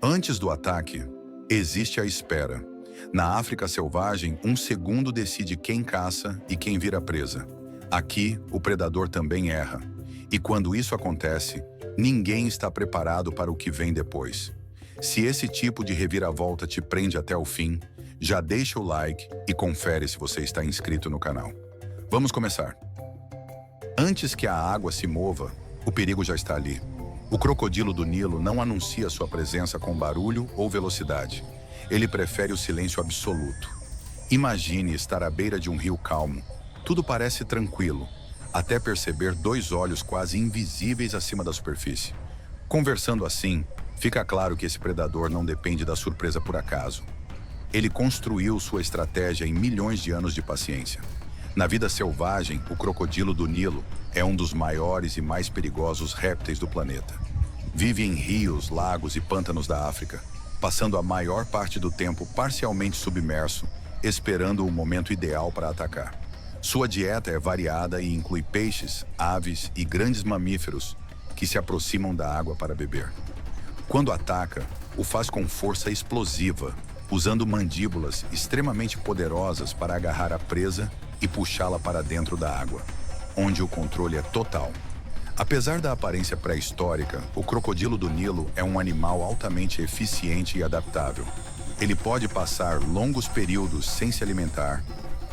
Antes do ataque, existe a espera. Na África selvagem, um segundo decide quem caça e quem vira presa. Aqui, o predador também erra. E quando isso acontece, ninguém está preparado para o que vem depois. Se esse tipo de reviravolta te prende até o fim, já deixa o like e confere se você está inscrito no canal. Vamos começar. Antes que a água se mova, o perigo já está ali. O crocodilo do Nilo não anuncia sua presença com barulho ou velocidade. Ele prefere o silêncio absoluto. Imagine estar à beira de um rio calmo. Tudo parece tranquilo, até perceber dois olhos quase invisíveis acima da superfície. Conversando assim, fica claro que esse predador não depende da surpresa por acaso. Ele construiu sua estratégia em milhões de anos de paciência. Na vida selvagem, o crocodilo do Nilo é um dos maiores e mais perigosos répteis do planeta. Vive em rios, lagos e pântanos da África, passando a maior parte do tempo parcialmente submerso, esperando o momento ideal para atacar. Sua dieta é variada e inclui peixes, aves e grandes mamíferos que se aproximam da água para beber. Quando ataca, o faz com força explosiva, usando mandíbulas extremamente poderosas para agarrar a presa e puxá-la para dentro da água, onde o controle é total. Apesar da aparência pré-histórica, o crocodilo do Nilo é um animal altamente eficiente e adaptável. Ele pode passar longos períodos sem se alimentar,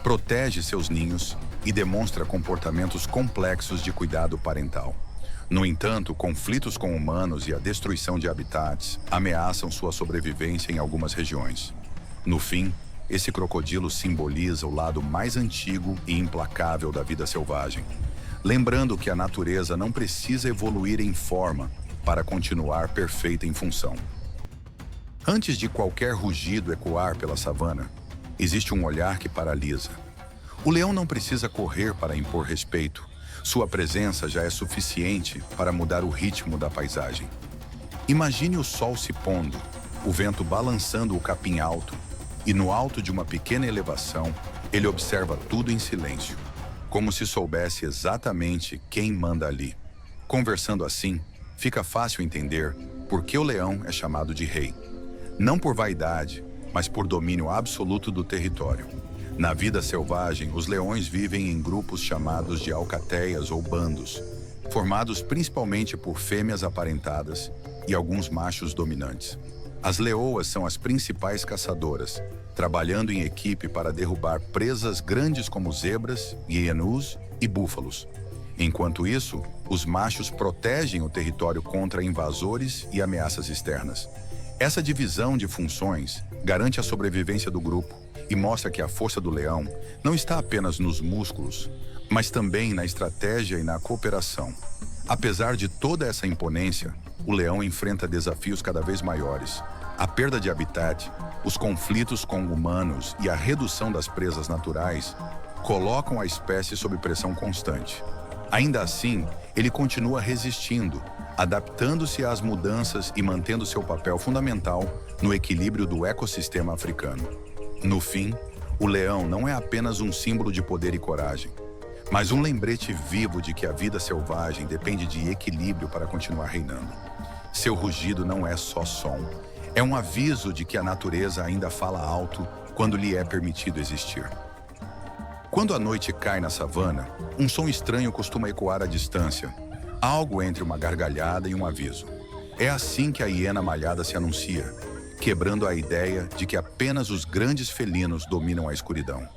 protege seus ninhos e demonstra comportamentos complexos de cuidado parental. No entanto, conflitos com humanos e a destruição de habitats ameaçam sua sobrevivência em algumas regiões. No fim, esse crocodilo simboliza o lado mais antigo e implacável da vida selvagem, lembrando que a natureza não precisa evoluir em forma para continuar perfeita em função. Antes de qualquer rugido ecoar pela savana, existe um olhar que paralisa. O leão não precisa correr para impor respeito. Sua presença já é suficiente para mudar o ritmo da paisagem. Imagine o sol se pondo, o vento balançando o capim alto, e no alto de uma pequena elevação, ele observa tudo em silêncio, como se soubesse exatamente quem manda ali. Conversando assim, fica fácil entender por que o leão é chamado de rei. Não por vaidade, mas por domínio absoluto do território. Na vida selvagem, os leões vivem em grupos chamados de alcateias ou bandos, formados principalmente por fêmeas aparentadas e alguns machos dominantes. As leoas são as principais caçadoras, trabalhando em equipe para derrubar presas grandes como zebras, hienas e búfalos. Enquanto isso, os machos protegem o território contra invasores e ameaças externas. Essa divisão de funções garante a sobrevivência do grupo e mostra que a força do leão não está apenas nos músculos, mas também na estratégia e na cooperação. Apesar de toda essa imponência, o leão enfrenta desafios cada vez maiores. A perda de habitat, os conflitos com humanos e a redução das presas naturais colocam a espécie sob pressão constante. Ainda assim, ele continua resistindo, adaptando-se às mudanças e mantendo seu papel fundamental no equilíbrio do ecossistema africano. No fim, o leão não é apenas um símbolo de poder e coragem, mas um lembrete vivo de que a vida selvagem depende de equilíbrio para continuar reinando. Seu rugido não é só som, é um aviso de que a natureza ainda fala alto quando lhe é permitido existir. Quando a noite cai na savana, um som estranho costuma ecoar à distância, algo entre uma gargalhada e um aviso. É assim que a hiena malhada se anuncia, quebrando a ideia de que apenas os grandes felinos dominam a escuridão.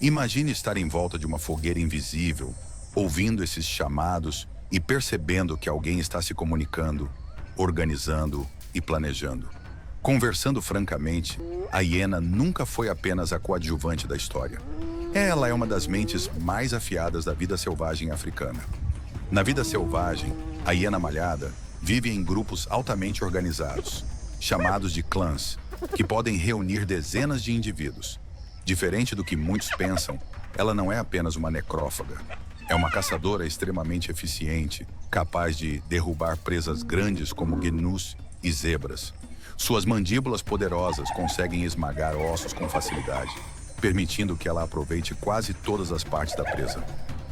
Imagine estar em volta de uma fogueira invisível, ouvindo esses chamados e percebendo que alguém está se comunicando, organizando e planejando. Conversando francamente, a hiena nunca foi apenas a coadjuvante da história. Ela é uma das mentes mais afiadas da vida selvagem africana. Na vida selvagem, a hiena malhada vive em grupos altamente organizados, chamados de clãs, que podem reunir dezenas de indivíduos. Diferente do que muitos pensam, ela não é apenas uma necrófaga. É uma caçadora extremamente eficiente, capaz de derrubar presas grandes como gnus e zebras. Suas mandíbulas poderosas conseguem esmagar ossos com facilidade, permitindo que ela aproveite quase todas as partes da presa.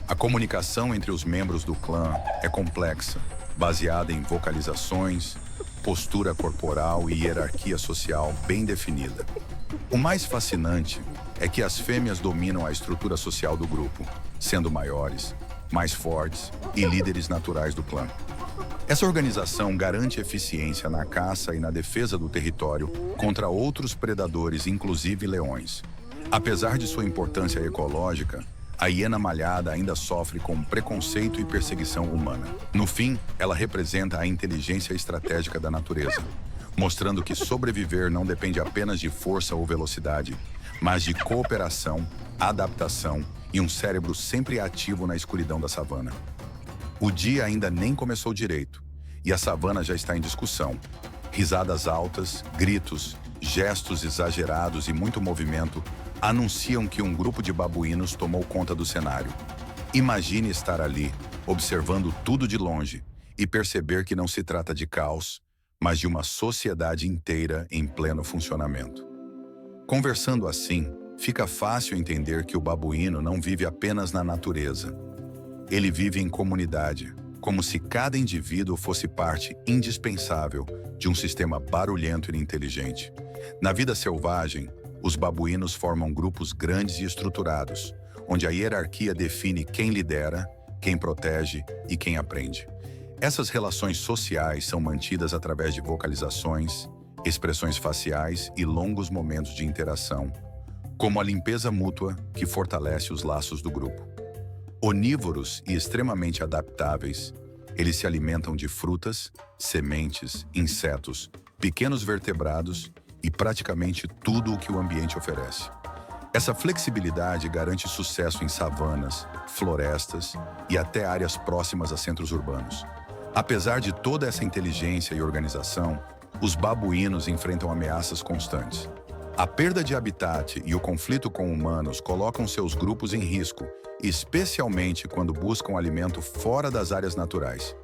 A comunicação entre os membros do clã é complexa, baseada em vocalizações, postura corporal e hierarquia social bem definida. O mais fascinante é que as fêmeas dominam a estrutura social do grupo, sendo maiores, mais fortes e líderes naturais do clã. Essa organização garante eficiência na caça e na defesa do território contra outros predadores, inclusive leões. Apesar de sua importância ecológica, a hiena malhada ainda sofre com preconceito e perseguição humana. No fim, ela representa a inteligência estratégica da natureza, mostrando que sobreviver não depende apenas de força ou velocidade, mas de cooperação, adaptação e um cérebro sempre ativo na escuridão da savana. O dia ainda nem começou direito, e a savana já está em discussão. Risadas altas, gritos, gestos exagerados e muito movimento anunciam que um grupo de babuínos tomou conta do cenário. Imagine estar ali, observando tudo de longe, e perceber que não se trata de caos, mas de uma sociedade inteira em pleno funcionamento. Conversando assim, fica fácil entender que o babuíno não vive apenas na natureza. Ele vive em comunidade, como se cada indivíduo fosse parte indispensável de um sistema barulhento e inteligente. Na vida selvagem, os babuínos formam grupos grandes e estruturados, onde a hierarquia define quem lidera, quem protege e quem aprende. Essas relações sociais são mantidas através de vocalizações, expressões faciais e longos momentos de interação, como a limpeza mútua que fortalece os laços do grupo. Onívoros e extremamente adaptáveis, eles se alimentam de frutas, sementes, insetos, pequenos vertebrados e praticamente tudo o que o ambiente oferece. Essa flexibilidade garante sucesso em savanas, florestas e até áreas próximas a centros urbanos. Apesar de toda essa inteligência e organização, os babuínos enfrentam ameaças constantes. A perda de habitat e o conflito com humanos colocam seus grupos em risco, especialmente quando buscam alimento fora das áreas naturais.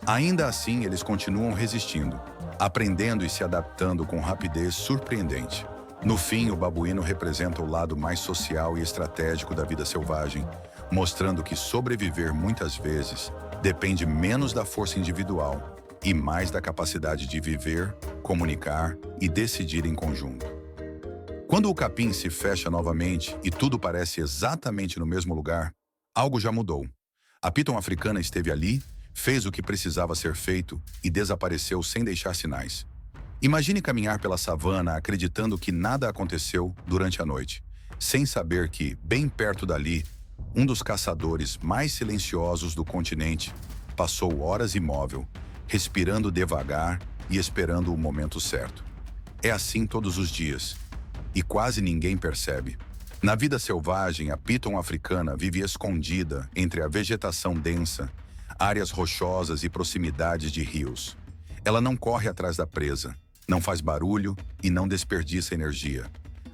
Ainda assim, eles continuam resistindo, aprendendo e se adaptando com rapidez surpreendente. No fim, o babuíno representa o lado mais social e estratégico da vida selvagem, mostrando que sobreviver muitas vezes depende menos da força individual e mais da capacidade de viver, comunicar e decidir em conjunto. Quando o capim se fecha novamente e tudo parece exatamente no mesmo lugar, algo já mudou. A piton africana esteve ali, fez o que precisava ser feito e desapareceu sem deixar sinais. Imagine caminhar pela savana acreditando que nada aconteceu durante a noite, sem saber que, bem perto dali, um dos caçadores mais silenciosos do continente passou horas imóvel, respirando devagar e esperando o momento certo. É assim todos os dias, e quase ninguém percebe. Na vida selvagem, a piton africana vive escondida entre a vegetação densa, áreas rochosas e proximidades de rios. Ela não corre atrás da presa, não faz barulho e não desperdiça energia.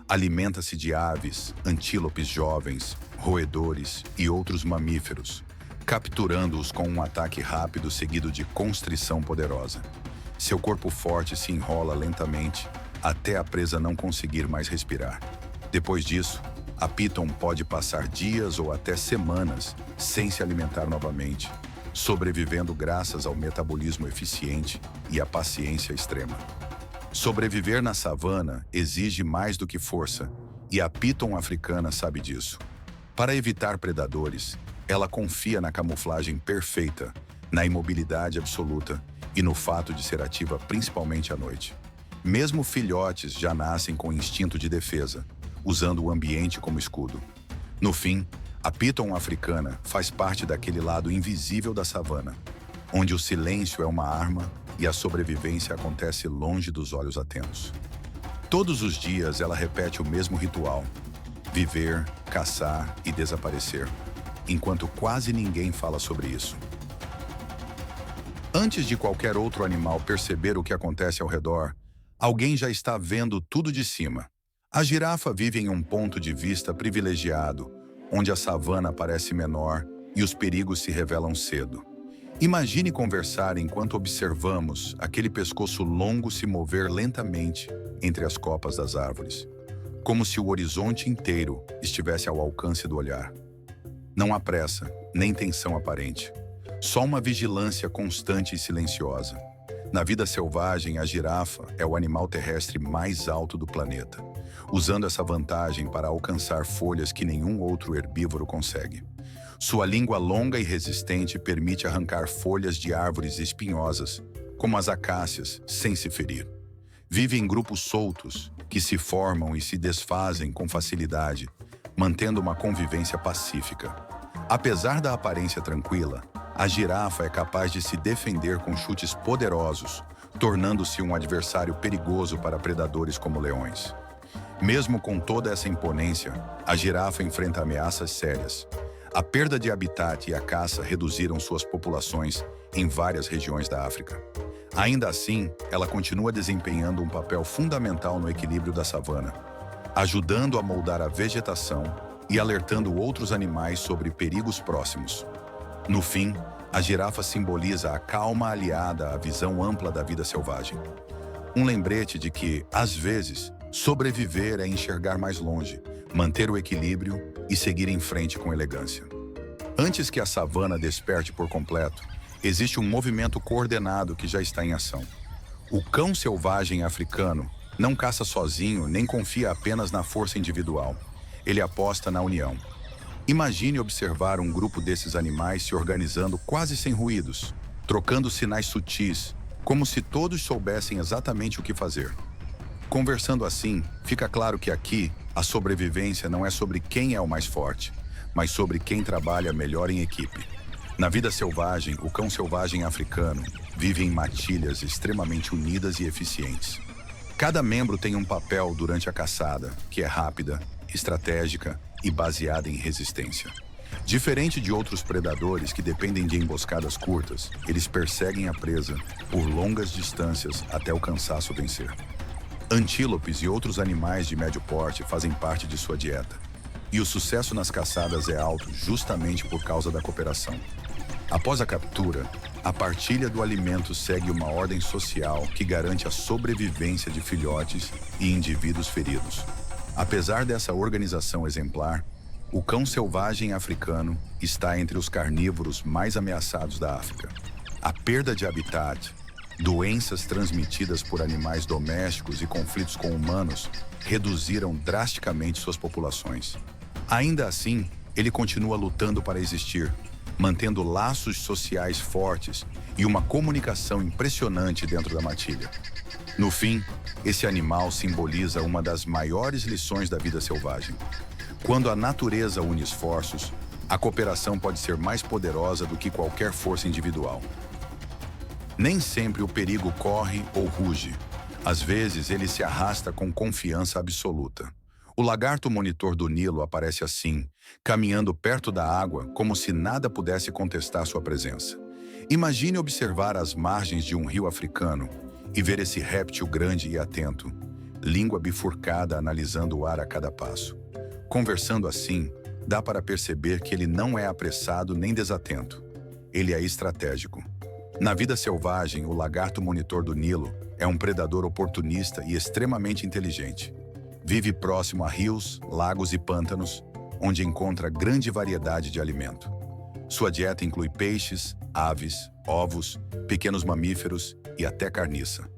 Alimenta-se de aves, antílopes jovens, roedores e outros mamíferos, capturando-os com um ataque rápido seguido de constrição poderosa. Seu corpo forte se enrola lentamente até a presa não conseguir mais respirar. Depois disso, a piton pode passar dias ou até semanas sem se alimentar novamente, sobrevivendo graças ao metabolismo eficiente e à paciência extrema. Sobreviver na savana exige mais do que força, e a piton africana sabe disso. Para evitar predadores, ela confia na camuflagem perfeita, na imobilidade absoluta e no fato de ser ativa principalmente à noite. Mesmo filhotes já nascem com instinto de defesa, usando o ambiente como escudo. No fim, a piton africana faz parte daquele lado invisível da savana, onde o silêncio é uma arma e a sobrevivência acontece longe dos olhos atentos. Todos os dias ela repete o mesmo ritual: viver, caçar e desaparecer, enquanto quase ninguém fala sobre isso. Antes de qualquer outro animal perceber o que acontece ao redor, alguém já está vendo tudo de cima. A girafa vive em um ponto de vista privilegiado, onde a savana parece menor e os perigos se revelam cedo. Imagine conversar enquanto observamos aquele pescoço longo se mover lentamente entre as copas das árvores, como se o horizonte inteiro estivesse ao alcance do olhar. Não há pressa, nem tensão aparente, só uma vigilância constante e silenciosa. Na vida selvagem, a girafa é o animal terrestre mais alto do planeta, usando essa vantagem para alcançar folhas que nenhum outro herbívoro consegue. Sua língua longa e resistente permite arrancar folhas de árvores espinhosas, como as acácias, sem se ferir. Vive em grupos soltos, que se formam e se desfazem com facilidade, mantendo uma convivência pacífica. Apesar da aparência tranquila, a girafa é capaz de se defender com chutes poderosos, tornando-se um adversário perigoso para predadores como leões. Mesmo com toda essa imponência, a girafa enfrenta ameaças sérias. A perda de habitat e a caça reduziram suas populações em várias regiões da África. Ainda assim, ela continua desempenhando um papel fundamental no equilíbrio da savana, ajudando a moldar a vegetação e alertando outros animais sobre perigos próximos. No fim, a girafa simboliza a calma aliada à visão ampla da vida selvagem. Um lembrete de que, às vezes, sobreviver é enxergar mais longe, manter o equilíbrio e seguir em frente com elegância. Antes que a savana desperte por completo, existe um movimento coordenado que já está em ação. O cão selvagem africano não caça sozinho nem confia apenas na força individual. Ele aposta na união. Imagine observar um grupo desses animais se organizando quase sem ruídos, trocando sinais sutis, como se todos soubessem exatamente o que fazer. Conversando assim, fica claro que aqui, a sobrevivência não é sobre quem é o mais forte, mas sobre quem trabalha melhor em equipe. Na vida selvagem, o cão selvagem africano vive em matilhas extremamente unidas e eficientes. Cada membro tem um papel durante a caçada, que é rápida, estratégica e baseada em resistência. Diferente de outros predadores que dependem de emboscadas curtas, eles perseguem a presa por longas distâncias até o cansaço vencer. Antílopes e outros animais de médio porte fazem parte de sua dieta. E o sucesso nas caçadas é alto justamente por causa da cooperação. Após a captura, a partilha do alimento segue uma ordem social que garante a sobrevivência de filhotes e indivíduos feridos. Apesar dessa organização exemplar, o cão selvagem africano está entre os carnívoros mais ameaçados da África. A perda de habitat, doenças transmitidas por animais domésticos e conflitos com humanos reduziram drasticamente suas populações. Ainda assim, ele continua lutando para existir, mantendo laços sociais fortes e uma comunicação impressionante dentro da matilha. No fim, esse animal simboliza uma das maiores lições da vida selvagem. Quando a natureza une esforços, a cooperação pode ser mais poderosa do que qualquer força individual. Nem sempre o perigo corre ou ruge. Às vezes, ele se arrasta com confiança absoluta. O lagarto monitor do Nilo aparece assim, caminhando perto da água como se nada pudesse contestar sua presença. Imagine observar as margens de um rio africano e ver esse réptil grande e atento, língua bifurcada analisando o ar a cada passo. Conversando assim, dá para perceber que ele não é apressado nem desatento. Ele é estratégico. Na vida selvagem, o lagarto monitor do Nilo é um predador oportunista e extremamente inteligente. Vive próximo a rios, lagos e pântanos, onde encontra grande variedade de alimento. Sua dieta inclui peixes, aves, ovos, pequenos mamíferos e até carniça.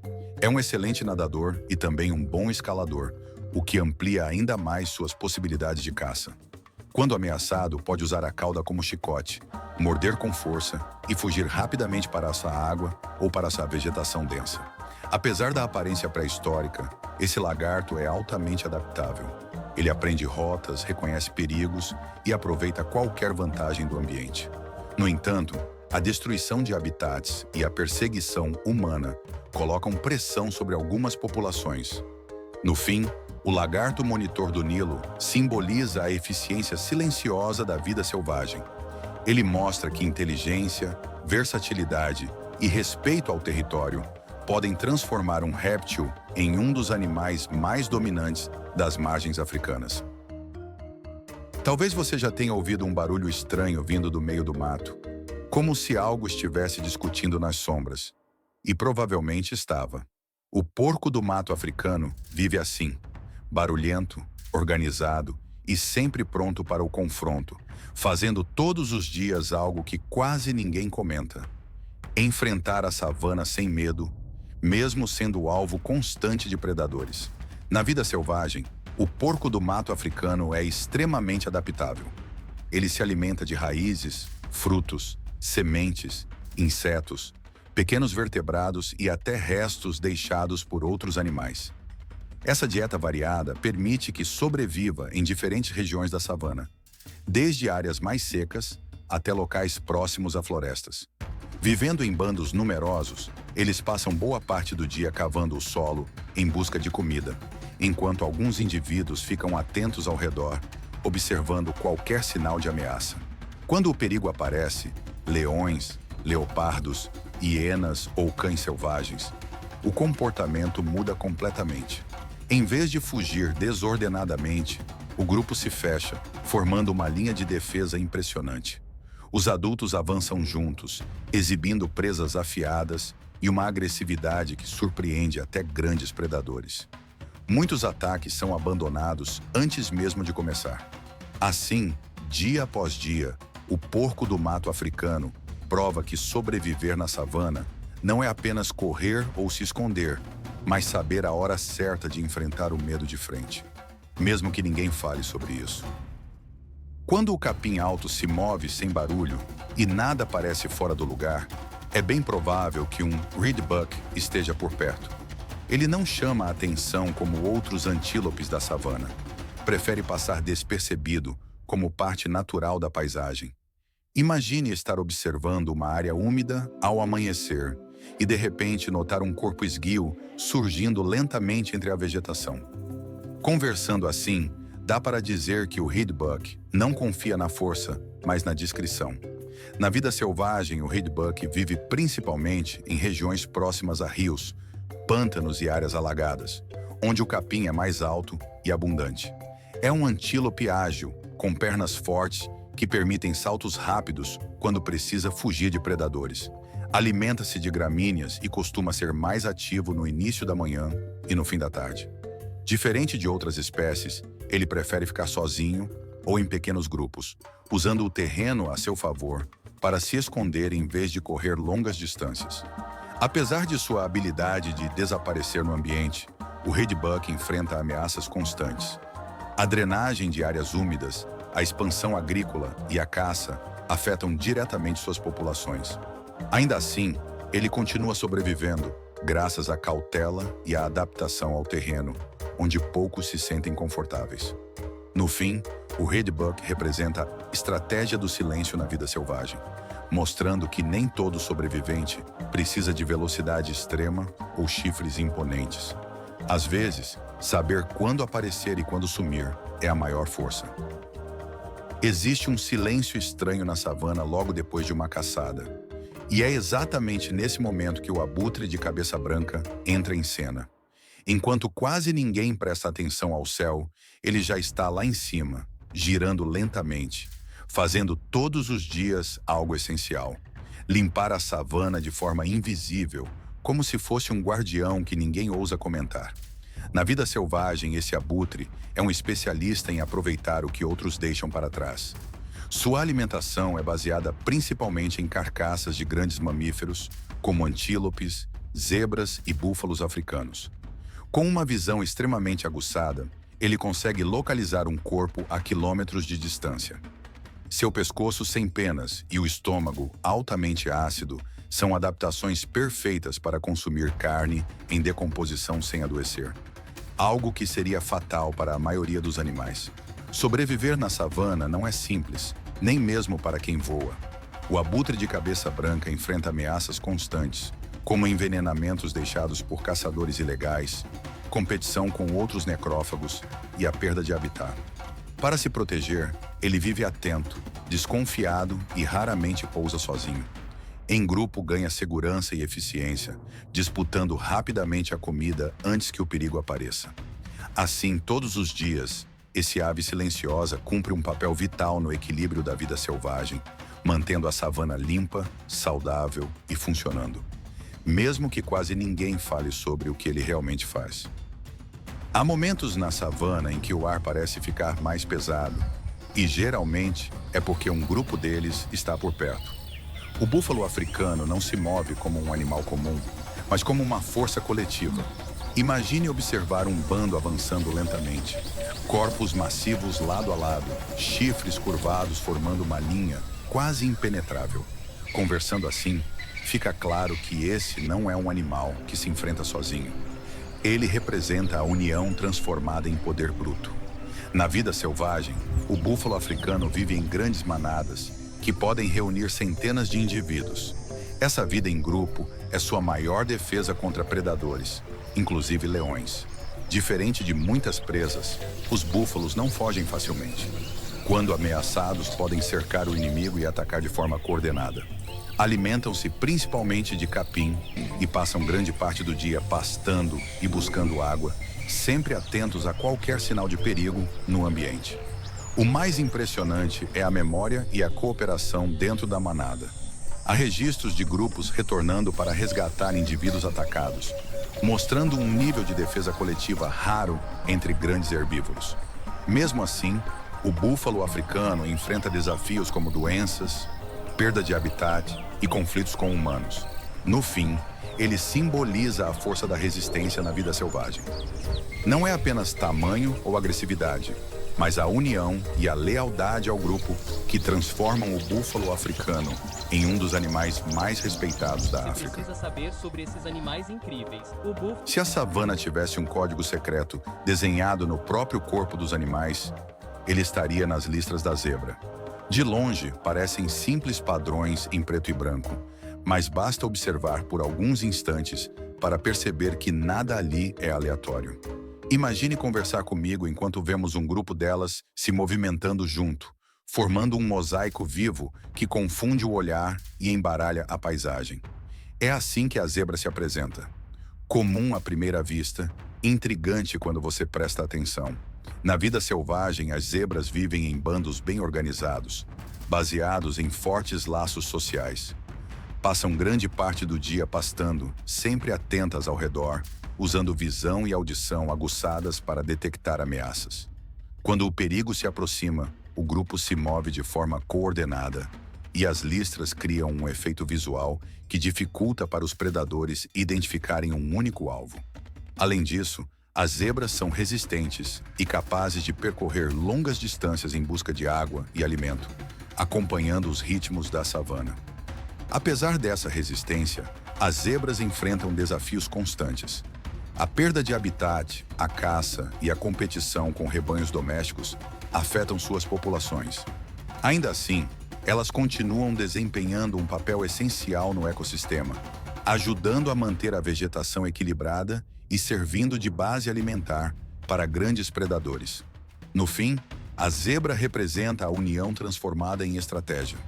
É um excelente nadador e também um bom escalador, o que amplia ainda mais suas possibilidades de caça. Quando ameaçado, pode usar a cauda como chicote, morder com força e fugir rapidamente para essa água ou para essa vegetação densa. Apesar da aparência pré-histórica, esse lagarto é altamente adaptável. Ele aprende rotas, reconhece perigos e aproveita qualquer vantagem do ambiente. No entanto, a destruição de habitats e a perseguição humana colocam pressão sobre algumas populações. No fim, o lagarto monitor do Nilo simboliza a eficiência silenciosa da vida selvagem. Ele mostra que inteligência, versatilidade e respeito ao território podem transformar um réptil em um dos animais mais dominantes das margens africanas. Talvez você já tenha ouvido um barulho estranho vindo do meio do mato, como se algo estivesse discutindo nas sombras. E provavelmente estava. O porco do mato africano vive assim, barulhento, organizado e sempre pronto para o confronto, fazendo todos os dias algo que quase ninguém comenta: enfrentar a savana sem medo mesmo sendo alvo constante de predadores. Na vida selvagem, o porco do mato africano é extremamente adaptável. Ele se alimenta de raízes, frutos, sementes, insetos, pequenos vertebrados e até restos deixados por outros animais. Essa dieta variada permite que sobreviva em diferentes regiões da savana, desde áreas mais secas até locais próximos a florestas. Vivendo em bandos numerosos, eles passam boa parte do dia cavando o solo em busca de comida, enquanto alguns indivíduos ficam atentos ao redor, observando qualquer sinal de ameaça. Quando o perigo aparece, leões, leopardos, hienas ou cães selvagens, o comportamento muda completamente. Em vez de fugir desordenadamente, o grupo se fecha, formando uma linha de defesa impressionante. Os adultos avançam juntos, exibindo presas afiadas e uma agressividade que surpreende até grandes predadores. Muitos ataques são abandonados antes mesmo de começar. Assim, dia após dia, o porco do mato africano prova que sobreviver na savana não é apenas correr ou se esconder, mas saber a hora certa de enfrentar o medo de frente, mesmo que ninguém fale sobre isso. Quando o capim alto se move sem barulho e nada parece fora do lugar, é bem provável que um reedbuck esteja por perto. Ele não chama a atenção como outros antílopes da savana. Prefere passar despercebido, como parte natural da paisagem. Imagine estar observando uma área úmida ao amanhecer e, de repente, notar um corpo esguio surgindo lentamente entre a vegetação. Conversando assim, dá para dizer que o reedbuck não confia na força, mas na discrição. Na vida selvagem, o reedbuck vive principalmente em regiões próximas a rios, pântanos e áreas alagadas, onde o capim é mais alto e abundante. É um antílope ágil, com pernas fortes, que permitem saltos rápidos quando precisa fugir de predadores. Alimenta-se de gramíneas e costuma ser mais ativo no início da manhã e no fim da tarde. Diferente de outras espécies, ele prefere ficar sozinho ou em pequenos grupos, usando o terreno a seu favor para se esconder em vez de correr longas distâncias. Apesar de sua habilidade de desaparecer no ambiente, o reedbuck enfrenta ameaças constantes. A drenagem de áreas úmidas, a expansão agrícola e a caça afetam diretamente suas populações. Ainda assim, ele continua sobrevivendo graças à cautela e à adaptação ao terreno, onde poucos se sentem confortáveis. No fim, o reedbuck representa a estratégia do silêncio na vida selvagem, mostrando que nem todo sobrevivente precisa de velocidade extrema ou chifres imponentes. Às vezes, saber quando aparecer e quando sumir é a maior força. Existe um silêncio estranho na savana logo depois de uma caçada. E é exatamente nesse momento que o abutre de cabeça branca entra em cena. Enquanto quase ninguém presta atenção ao céu, ele já está lá em cima, girando lentamente, fazendo todos os dias algo essencial: limpar a savana de forma invisível, como se fosse um guardião que ninguém ousa comentar. Na vida selvagem, esse abutre é um especialista em aproveitar o que outros deixam para trás. Sua alimentação é baseada principalmente em carcaças de grandes mamíferos, como antílopes, zebras e búfalos africanos. Com uma visão extremamente aguçada, ele consegue localizar um corpo a quilômetros de distância. Seu pescoço sem penas e o estômago altamente ácido são adaptações perfeitas para consumir carne em decomposição sem adoecer, algo que seria fatal para a maioria dos animais. Sobreviver na savana não é simples, nem mesmo para quem voa. O abutre de cabeça branca enfrenta ameaças constantes, como envenenamentos deixados por caçadores ilegais, competição com outros necrófagos e a perda de habitat. Para se proteger, ele vive atento, desconfiado e raramente pousa sozinho. Em grupo ganha segurança e eficiência, disputando rapidamente a comida antes que o perigo apareça. Assim, todos os dias, esse ave silenciosa cumpre um papel vital no equilíbrio da vida selvagem, mantendo a savana limpa, saudável e funcionando, mesmo que quase ninguém fale sobre o que ele realmente faz. Há momentos na savana em que o ar parece ficar mais pesado, e geralmente é porque um grupo deles está por perto. O búfalo africano não se move como um animal comum, mas como uma força coletiva. Imagine observar um bando avançando lentamente. Corpos massivos lado a lado, chifres curvados formando uma linha quase impenetrável. Conversando assim, fica claro que esse não é um animal que se enfrenta sozinho. Ele representa a união transformada em poder bruto. Na vida selvagem, o búfalo africano vive em grandes manadas que podem reunir centenas de indivíduos. Essa vida em grupo é sua maior defesa contra predadores, inclusive leões. Diferente de muitas presas, os búfalos não fogem facilmente. Quando ameaçados, podem cercar o inimigo e atacar de forma coordenada. Alimentam-se principalmente de capim e passam grande parte do dia pastando e buscando água, sempre atentos a qualquer sinal de perigo no ambiente. O mais impressionante é a memória e a cooperação dentro da manada. Há registros de grupos retornando para resgatar indivíduos atacados, mostrando um nível de defesa coletiva raro entre grandes herbívoros. Mesmo assim, o búfalo africano enfrenta desafios como doenças, perda de habitat e conflitos com humanos. No fim, ele simboliza a força da resistência na vida selvagem. Não é apenas tamanho ou agressividade, mas a união e a lealdade ao grupo que transformam o búfalo africano em um dos animais mais respeitados da África. Precisa saber sobre esses animais incríveis. Se a savana tivesse um código secreto desenhado no próprio corpo dos animais, ele estaria nas listras da zebra. De longe, parecem simples padrões em preto e branco, mas basta observar por alguns instantes para perceber que nada ali é aleatório. Imagine conversar comigo enquanto vemos um grupo delas se movimentando junto, formando um mosaico vivo que confunde o olhar e embaralha a paisagem. É assim que a zebra se apresenta. Comum à primeira vista, intrigante quando você presta atenção. Na vida selvagem, as zebras vivem em bandos bem organizados, baseados em fortes laços sociais. Passam grande parte do dia pastando, sempre atentas ao redor, usando visão e audição aguçadas para detectar ameaças. Quando o perigo se aproxima, o grupo se move de forma coordenada e as listras criam um efeito visual que dificulta para os predadores identificarem um único alvo. Além disso, as zebras são resistentes e capazes de percorrer longas distâncias em busca de água e alimento, acompanhando os ritmos da savana. Apesar dessa resistência, as zebras enfrentam desafios constantes. A perda de habitat, a caça e a competição com rebanhos domésticos afetam suas populações. Ainda assim, elas continuam desempenhando um papel essencial no ecossistema, ajudando a manter a vegetação equilibrada e servindo de base alimentar para grandes predadores. No fim, a zebra representa a união transformada em estratégia.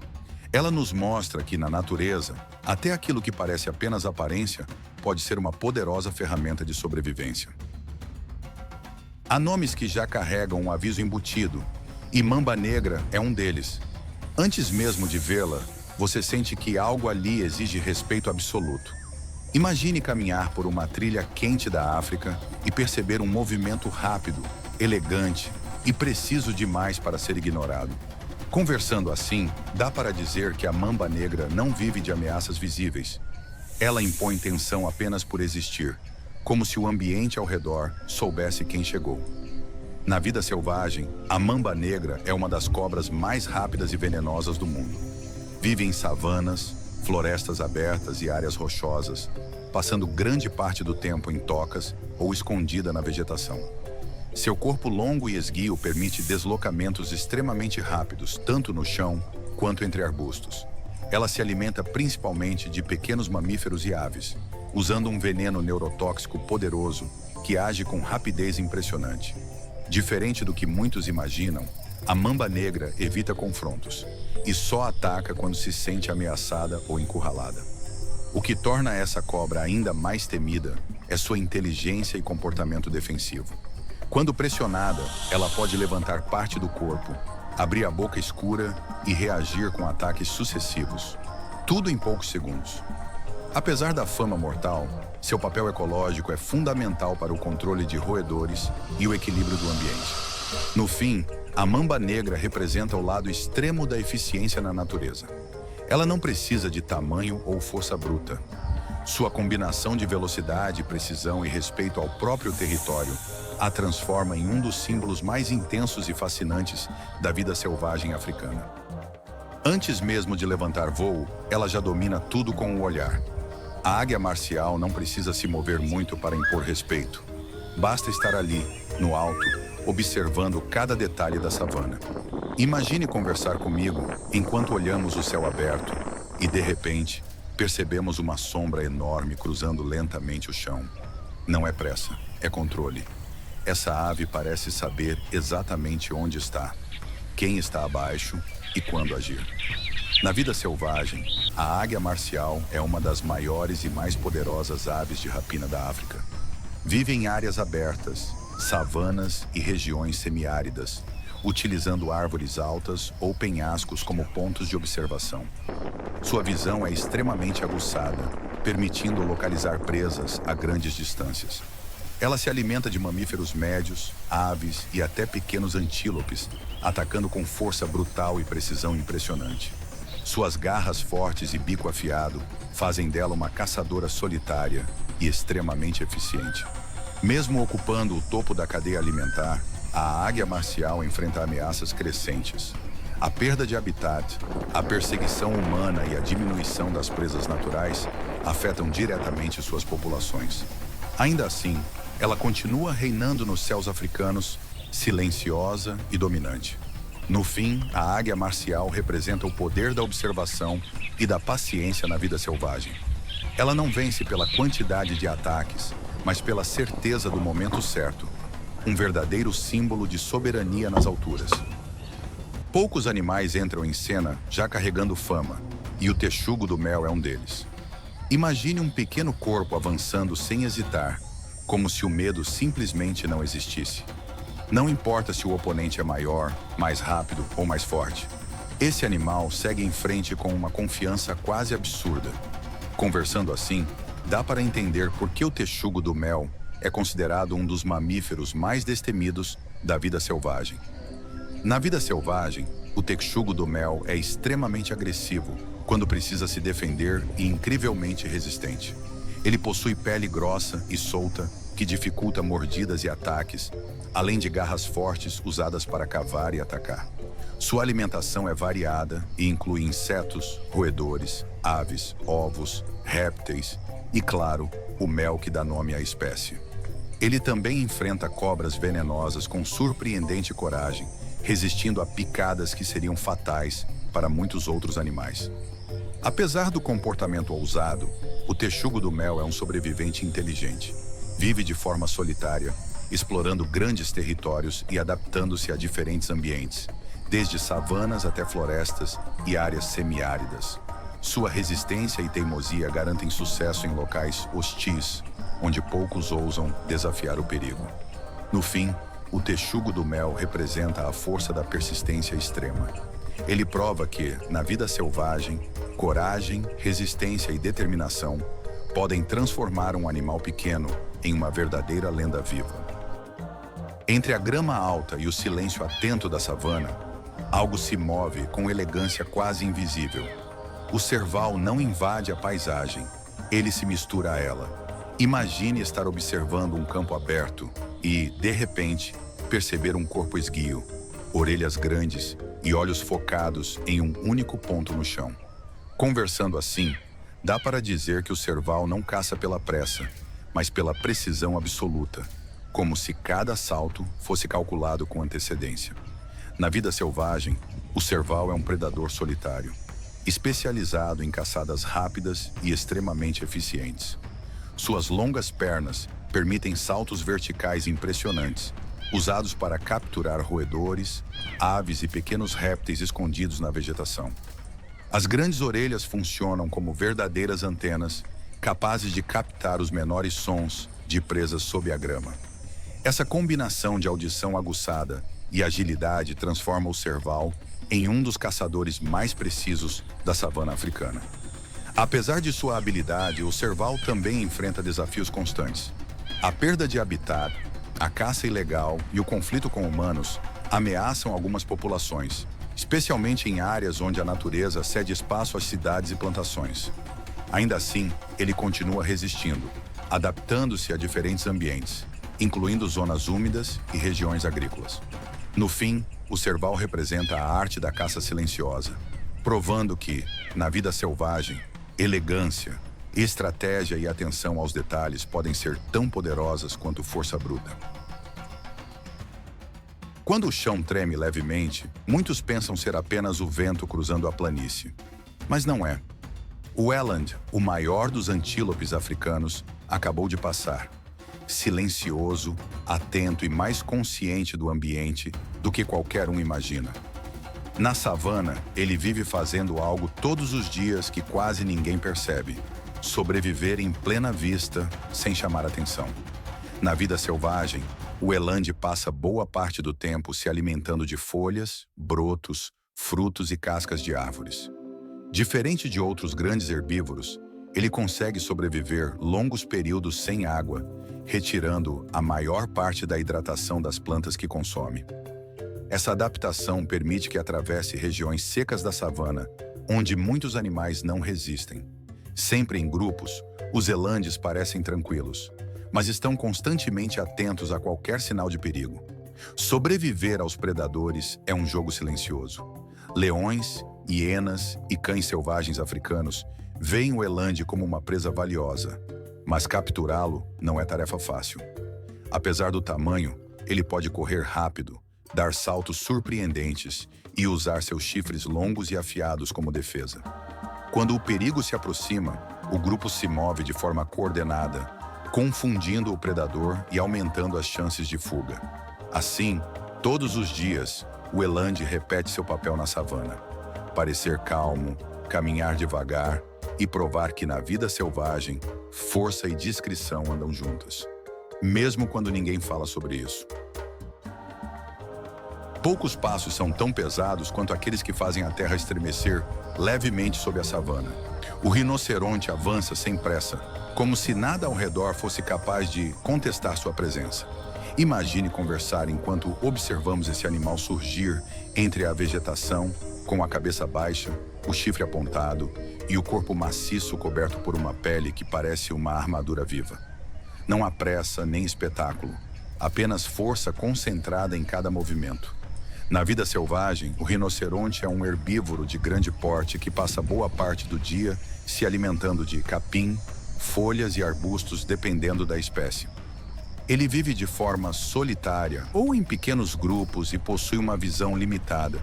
Ela nos mostra que, na natureza, até aquilo que parece apenas aparência pode ser uma poderosa ferramenta de sobrevivência. Há nomes que já carregam um aviso embutido, e mamba negra é um deles. Antes mesmo de vê-la, você sente que algo ali exige respeito absoluto. Imagine caminhar por uma trilha quente da África e perceber um movimento rápido, elegante e preciso demais para ser ignorado. Conversando assim, dá para dizer que a mamba negra não vive de ameaças visíveis. Ela impõe tensão apenas por existir, como se o ambiente ao redor soubesse quem chegou. Na vida selvagem, a mamba negra é uma das cobras mais rápidas e venenosas do mundo. Vive em savanas, florestas abertas e áreas rochosas, passando grande parte do tempo em tocas ou escondida na vegetação. Seu corpo longo e esguio permite deslocamentos extremamente rápidos, tanto no chão quanto entre arbustos. Ela se alimenta principalmente de pequenos mamíferos e aves, usando um veneno neurotóxico poderoso que age com rapidez impressionante. Diferente do que muitos imaginam, a mamba negra evita confrontos e só ataca quando se sente ameaçada ou encurralada. O que torna essa cobra ainda mais temida é sua inteligência e comportamento defensivo. Quando pressionada, ela pode levantar parte do corpo, abrir a boca escura e reagir com ataques sucessivos. Tudo em poucos segundos. Apesar da fama mortal, seu papel ecológico é fundamental para o controle de roedores e o equilíbrio do ambiente. No fim, a mamba negra representa o lado extremo da eficiência na natureza. Ela não precisa de tamanho ou força bruta. Sua combinação de velocidade, precisão e respeito ao próprio território a transforma em um dos símbolos mais intensos e fascinantes da vida selvagem africana. Antes mesmo de levantar voo, ela já domina tudo com o olhar. A águia marcial não precisa se mover muito para impor respeito. Basta estar ali, no alto, observando cada detalhe da savana. Imagine conversar comigo enquanto olhamos o céu aberto e, de repente, percebemos uma sombra enorme cruzando lentamente o chão. Não é pressa, é controle. Essa ave parece saber exatamente onde está, quem está abaixo e quando agir. Na vida selvagem, a águia marcial é uma das maiores e mais poderosas aves de rapina da África. Vive em áreas abertas, savanas e regiões semiáridas, utilizando árvores altas ou penhascos como pontos de observação. Sua visão é extremamente aguçada, permitindo localizar presas a grandes distâncias. Ela se alimenta de mamíferos médios, aves e até pequenos antílopes, atacando com força brutal e precisão impressionante. Suas garras fortes e bico afiado fazem dela uma caçadora solitária e extremamente eficiente. Mesmo ocupando o topo da cadeia alimentar, a águia marcial enfrenta ameaças crescentes. A perda de habitat, a perseguição humana e a diminuição das presas naturais afetam diretamente suas populações. Ainda assim, ela continua reinando nos céus africanos, silenciosa e dominante. No fim, a águia marcial representa o poder da observação e da paciência na vida selvagem. Ela não vence pela quantidade de ataques, mas pela certeza do momento certo, um verdadeiro símbolo de soberania nas alturas. Poucos animais entram em cena já carregando fama, e o texugo do mel é um deles. Imagine um pequeno corpo avançando sem hesitar, como se o medo simplesmente não existisse. Não importa se o oponente é maior, mais rápido ou mais forte. Esse animal segue em frente com uma confiança quase absurda. Conversando assim, dá para entender por que o texugo do mel é considerado um dos mamíferos mais destemidos da vida selvagem. Na vida selvagem, o texugo do mel é extremamente agressivo quando precisa se defender e incrivelmente resistente. Ele possui pele grossa e solta, que dificulta mordidas e ataques, além de garras fortes usadas para cavar e atacar. Sua alimentação é variada e inclui insetos, roedores, aves, ovos, répteis e, claro, o mel que dá nome à espécie. Ele também enfrenta cobras venenosas com surpreendente coragem, resistindo a picadas que seriam fatais para muitos outros animais. Apesar do comportamento ousado, o texugo do mel é um sobrevivente inteligente. Vive de forma solitária, explorando grandes territórios e adaptando-se a diferentes ambientes, desde savanas até florestas e áreas semiáridas. Sua resistência e teimosia garantem sucesso em locais hostis, onde poucos ousam desafiar o perigo. No fim, o texugo do mel representa a força da persistência extrema. Ele prova que, na vida selvagem, coragem, resistência e determinação podem transformar um animal pequeno em uma verdadeira lenda viva. Entre a grama alta e o silêncio atento da savana, algo se move com elegância quase invisível. O serval não invade a paisagem, ele se mistura a ela. Imagine estar observando um campo aberto e, de repente, perceber um corpo esguio, orelhas grandes e olhos focados em um único ponto no chão. Conversando assim, dá para dizer que o serval não caça pela pressa, mas pela precisão absoluta, como se cada salto fosse calculado com antecedência. Na vida selvagem, o serval é um predador solitário, especializado em caçadas rápidas e extremamente eficientes. Suas longas pernas permitem saltos verticais impressionantes, usados para capturar roedores, aves e pequenos répteis escondidos na vegetação. As grandes orelhas funcionam como verdadeiras antenas, capazes de captar os menores sons de presas sob a grama. Essa combinação de audição aguçada e agilidade transforma o serval em um dos caçadores mais precisos da savana africana. Apesar de sua habilidade, o serval também enfrenta desafios constantes. A perda de habitat, a caça ilegal e o conflito com humanos ameaçam algumas populações, especialmente em áreas onde a natureza cede espaço às cidades e plantações. Ainda assim, ele continua resistindo, adaptando-se a diferentes ambientes, incluindo zonas úmidas e regiões agrícolas. No fim, o cerval representa a arte da caça silenciosa, provando que, na vida selvagem, elegância, estratégia e atenção aos detalhes podem ser tão poderosas quanto força bruta. Quando o chão treme levemente, muitos pensam ser apenas o vento cruzando a planície. Mas não é. O eland, o maior dos antílopes africanos, acabou de passar. Silencioso, atento e mais consciente do ambiente do que qualquer um imagina. Na savana, ele vive fazendo algo todos os dias que quase ninguém percebe: sobreviver em plena vista, sem chamar atenção. Na vida selvagem, o eland passa boa parte do tempo se alimentando de folhas, brotos, frutos e cascas de árvores. Diferente de outros grandes herbívoros, ele consegue sobreviver longos períodos sem água, retirando a maior parte da hidratação das plantas que consome. Essa adaptação permite que atravesse regiões secas da savana, onde muitos animais não resistem. Sempre em grupos, os elandes parecem tranquilos, mas estão constantemente atentos a qualquer sinal de perigo. Sobreviver aos predadores é um jogo silencioso. Leões, hienas e cães selvagens africanos veem o eland como uma presa valiosa, mas capturá-lo não é tarefa fácil. Apesar do tamanho, ele pode correr rápido, dar saltos surpreendentes e usar seus chifres longos e afiados como defesa. Quando o perigo se aproxima, o grupo se move de forma coordenada, confundindo o predador e aumentando as chances de fuga. Assim, todos os dias, o eland repete seu papel na savana: parecer calmo, caminhar devagar e provar que na vida selvagem, força e discrição andam juntas, mesmo quando ninguém fala sobre isso. Poucos passos são tão pesados quanto aqueles que fazem a terra estremecer levemente sob a savana. O rinoceronte avança sem pressa, como se nada ao redor fosse capaz de contestar sua presença. Imagine conversar enquanto observamos esse animal surgir entre a vegetação, com a cabeça baixa, o chifre apontado e o corpo maciço coberto por uma pele que parece uma armadura viva. Não há pressa nem espetáculo, apenas força concentrada em cada movimento. Na vida selvagem, o rinoceronte é um herbívoro de grande porte que passa boa parte do dia se alimentando de capim, folhas e arbustos dependendo da espécie. Ele vive de forma solitária ou em pequenos grupos e possui uma visão limitada,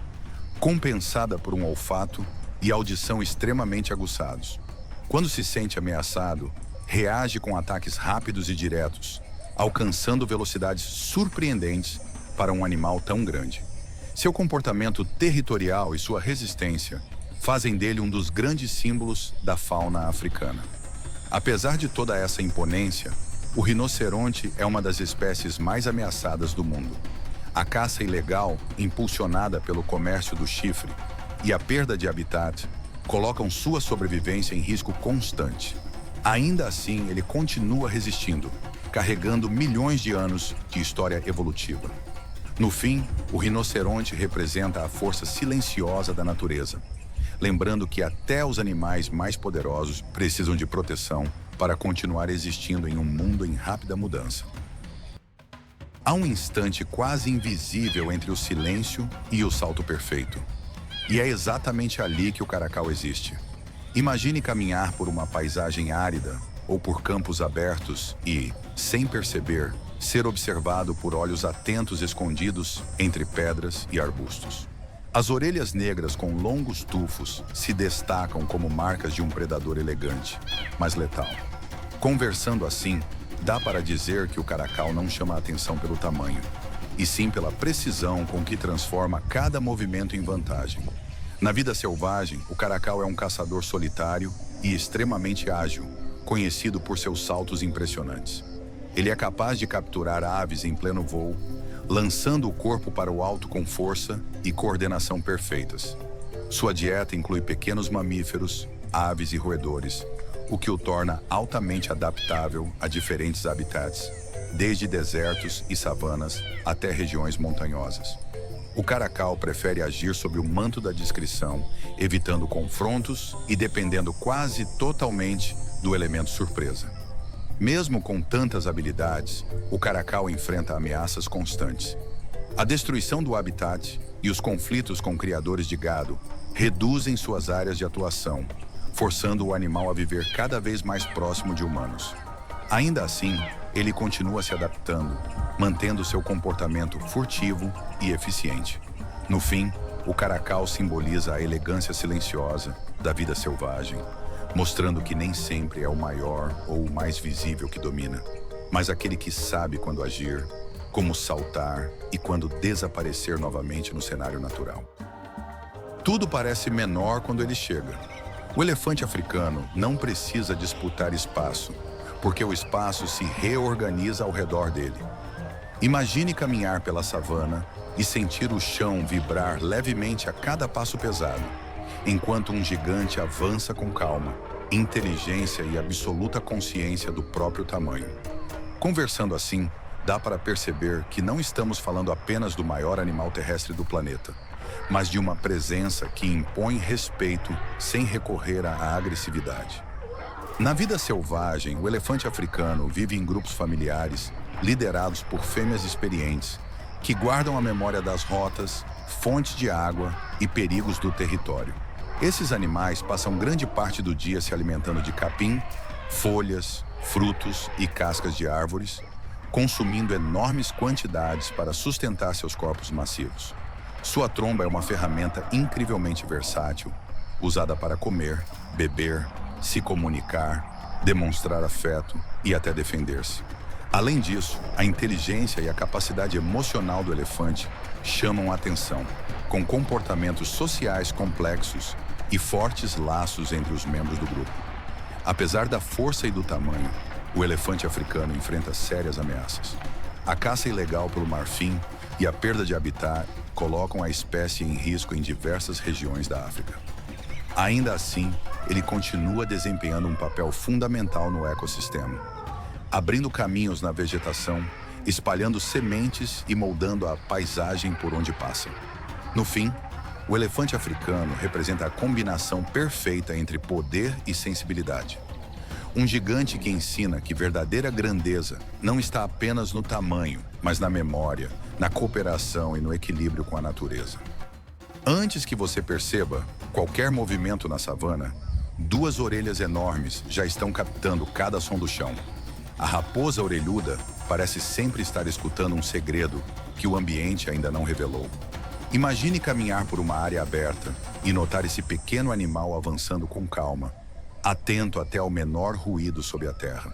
compensada por um olfato e audição extremamente aguçados. Quando se sente ameaçado, reage com ataques rápidos e diretos, alcançando velocidades surpreendentes para um animal tão grande. Seu comportamento territorial e sua resistência fazem dele um dos grandes símbolos da fauna africana. Apesar de toda essa imponência, o rinoceronte é uma das espécies mais ameaçadas do mundo. A caça ilegal, impulsionada pelo comércio do chifre, e a perda de habitat colocam sua sobrevivência em risco constante. Ainda assim, ele continua resistindo, carregando milhões de anos de história evolutiva. No fim, o rinoceronte representa a força silenciosa da natureza, lembrando que até os animais mais poderosos precisam de proteção para continuar existindo em um mundo em rápida mudança. Há um instante quase invisível entre o silêncio e o salto perfeito. E é exatamente ali que o caracal existe. Imagine caminhar por uma paisagem árida ou por campos abertos e, sem perceber, ser observado por olhos atentos escondidos entre pedras e arbustos. As orelhas negras com longos tufos se destacam como marcas de um predador elegante, mas letal. Conversando assim, dá para dizer que o caracal não chama a atenção pelo tamanho, e sim pela precisão com que transforma cada movimento em vantagem. Na vida selvagem, o caracal é um caçador solitário e extremamente ágil, conhecido por seus saltos impressionantes. Ele é capaz de capturar aves em pleno voo, lançando o corpo para o alto com força e coordenação perfeitas. Sua dieta inclui pequenos mamíferos, aves e roedores, o que o torna altamente adaptável a diferentes habitats, desde desertos e savanas até regiões montanhosas. O caracal prefere agir sob o manto da discrição, evitando confrontos e dependendo quase totalmente do elemento surpresa. Mesmo com tantas habilidades, o caracal enfrenta ameaças constantes. A destruição do habitat e os conflitos com criadores de gado reduzem suas áreas de atuação, forçando o animal a viver cada vez mais próximo de humanos. Ainda assim, ele continua se adaptando, mantendo seu comportamento furtivo e eficiente. No fim, o caracal simboliza a elegância silenciosa da vida selvagem, mostrando que nem sempre é o maior ou o mais visível que domina, mas aquele que sabe quando agir, como saltar e quando desaparecer novamente no cenário natural. Tudo parece menor quando ele chega. O elefante africano não precisa disputar espaço, porque o espaço se reorganiza ao redor dele. Imagine caminhar pela savana e sentir o chão vibrar levemente a cada passo pesado, enquanto um gigante avança com calma, inteligência e absoluta consciência do próprio tamanho. Conversando assim, dá para perceber que não estamos falando apenas do maior animal terrestre do planeta, mas de uma presença que impõe respeito sem recorrer à agressividade. Na vida selvagem, o elefante africano vive em grupos familiares, liderados por fêmeas experientes, que guardam a memória das rotas, fontes de água e perigos do território. Esses animais passam grande parte do dia se alimentando de capim, folhas, frutos e cascas de árvores, consumindo enormes quantidades para sustentar seus corpos massivos. Sua tromba é uma ferramenta incrivelmente versátil, usada para comer, beber, se comunicar, demonstrar afeto e até defender-se. Além disso, a inteligência e a capacidade emocional do elefante chamam a atenção, com comportamentos sociais complexos e fortes laços entre os membros do grupo. Apesar da força e do tamanho, o elefante africano enfrenta sérias ameaças. A caça ilegal pelo marfim e a perda de habitat colocam a espécie em risco em diversas regiões da África. Ainda assim, ele continua desempenhando um papel fundamental no ecossistema, abrindo caminhos na vegetação, espalhando sementes e moldando a paisagem por onde passa. No fim, o elefante africano representa a combinação perfeita entre poder e sensibilidade. Um gigante que ensina que verdadeira grandeza não está apenas no tamanho, mas na memória, na cooperação e no equilíbrio com a natureza. Antes que você perceba qualquer movimento na savana, duas orelhas enormes já estão captando cada som do chão. A raposa orelhuda parece sempre estar escutando um segredo que o ambiente ainda não revelou. Imagine caminhar por uma área aberta e notar esse pequeno animal avançando com calma, atento até ao menor ruído sob a terra.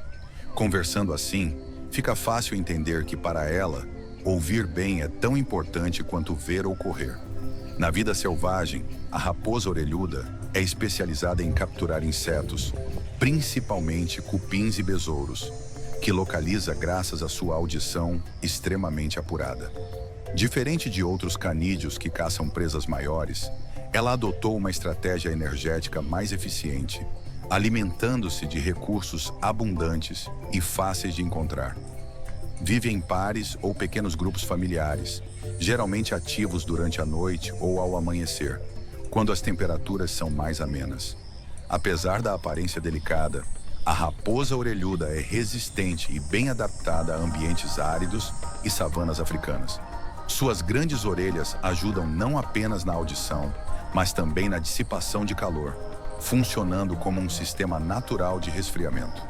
Conversando assim, fica fácil entender que para ela, ouvir bem é tão importante quanto ver ou correr. Na vida selvagem, a raposa orelhuda é especializada em capturar insetos, principalmente cupins e besouros, que localiza graças à sua audição extremamente apurada. Diferente de outros canídeos que caçam presas maiores, ela adotou uma estratégia energética mais eficiente, alimentando-se de recursos abundantes e fáceis de encontrar. Vive em pares ou pequenos grupos familiares, geralmente ativos durante a noite ou ao amanhecer, quando as temperaturas são mais amenas. Apesar da aparência delicada, a raposa orelhuda é resistente e bem adaptada a ambientes áridos e savanas africanas. Suas grandes orelhas ajudam não apenas na audição, mas também na dissipação de calor, funcionando como um sistema natural de resfriamento.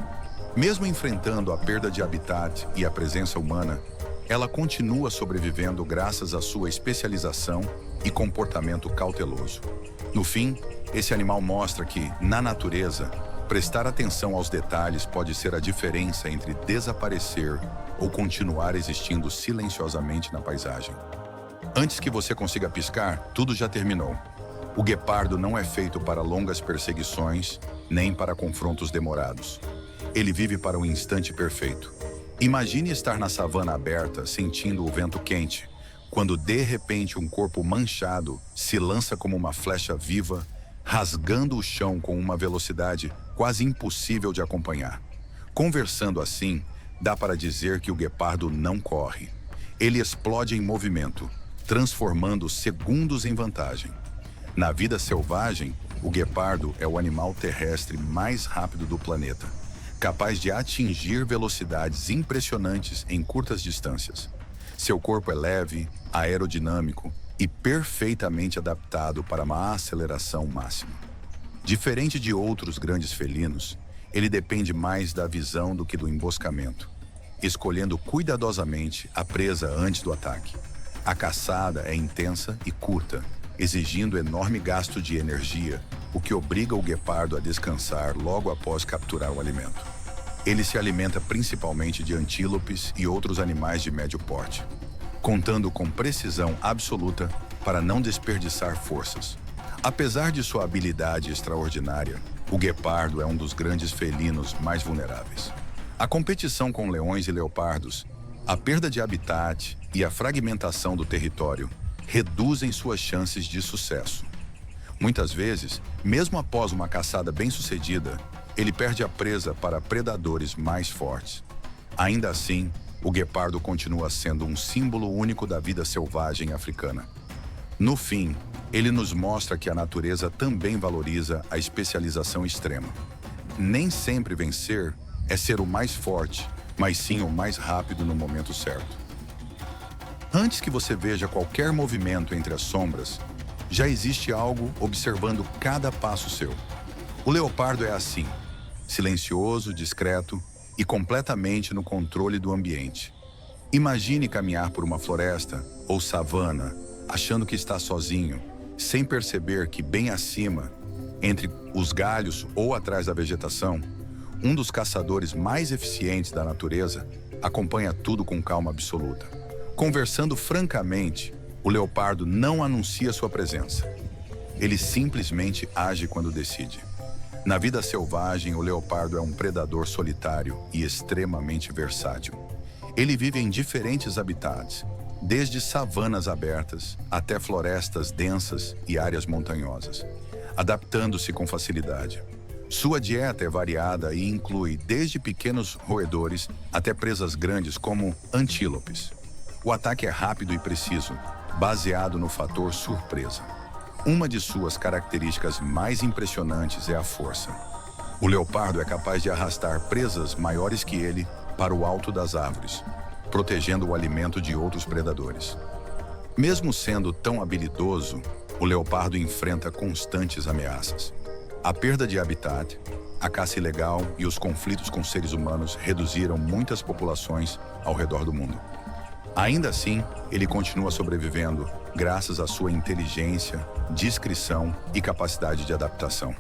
Mesmo enfrentando a perda de habitat e a presença humana, ela continua sobrevivendo graças à sua especialização e comportamento cauteloso. No fim, esse animal mostra que, na natureza, prestar atenção aos detalhes pode ser a diferença entre desaparecer ou continuar existindo silenciosamente na paisagem. Antes que você consiga piscar, tudo já terminou. O guepardo não é feito para longas perseguições, nem para confrontos demorados. Ele vive para o instante perfeito. Imagine estar na savana aberta, sentindo o vento quente, quando de repente um corpo manchado se lança como uma flecha viva, rasgando o chão com uma velocidade quase impossível de acompanhar. Conversando assim, dá para dizer que o guepardo não corre. Ele explode em movimento, transformando segundos em vantagem. Na vida selvagem, o guepardo é o animal terrestre mais rápido do planeta, capaz de atingir velocidades impressionantes em curtas distâncias. Seu corpo é leve, aerodinâmico e perfeitamente adaptado para uma aceleração máxima. Diferente de outros grandes felinos, ele depende mais da visão do que do emboscamento, escolhendo cuidadosamente a presa antes do ataque. A caçada é intensa e curta, exigindo enorme gasto de energia, o que obriga o guepardo a descansar logo após capturar o alimento. Ele se alimenta principalmente de antílopes e outros animais de médio porte, contando com precisão absoluta para não desperdiçar forças. Apesar de sua habilidade extraordinária, o guepardo é um dos grandes felinos mais vulneráveis. A competição com leões e leopardos, a perda de habitat e a fragmentação do território reduzem suas chances de sucesso. Muitas vezes, mesmo após uma caçada bem-sucedida, ele perde a presa para predadores mais fortes. Ainda assim, o guepardo continua sendo um símbolo único da vida selvagem africana. No fim, ele nos mostra que a natureza também valoriza a especialização extrema. Nem sempre vencer é ser o mais forte, mas sim o mais rápido no momento certo. Antes que você veja qualquer movimento entre as sombras, já existe algo observando cada passo seu. O leopardo é assim, silencioso, discreto e completamente no controle do ambiente. Imagine caminhar por uma floresta ou savana, achando que está sozinho, sem perceber que bem acima, entre os galhos ou atrás da vegetação, um dos caçadores mais eficientes da natureza acompanha tudo com calma absoluta. Conversando francamente, o leopardo não anuncia sua presença. Ele simplesmente age quando decide. Na vida selvagem, o leopardo é um predador solitário e extremamente versátil. Ele vive em diferentes habitats, desde savanas abertas até florestas densas e áreas montanhosas, adaptando-se com facilidade. Sua dieta é variada e inclui desde pequenos roedores até presas grandes como antílopes. O ataque é rápido e preciso, baseado no fator surpresa. Uma de suas características mais impressionantes é a força. O leopardo é capaz de arrastar presas maiores que ele para o alto das árvores, protegendo o alimento de outros predadores. Mesmo sendo tão habilidoso, o leopardo enfrenta constantes ameaças. A perda de habitat, a caça ilegal e os conflitos com seres humanos reduziram muitas populações ao redor do mundo. Ainda assim, ele continua sobrevivendo graças à sua inteligência, discrição e capacidade de adaptação.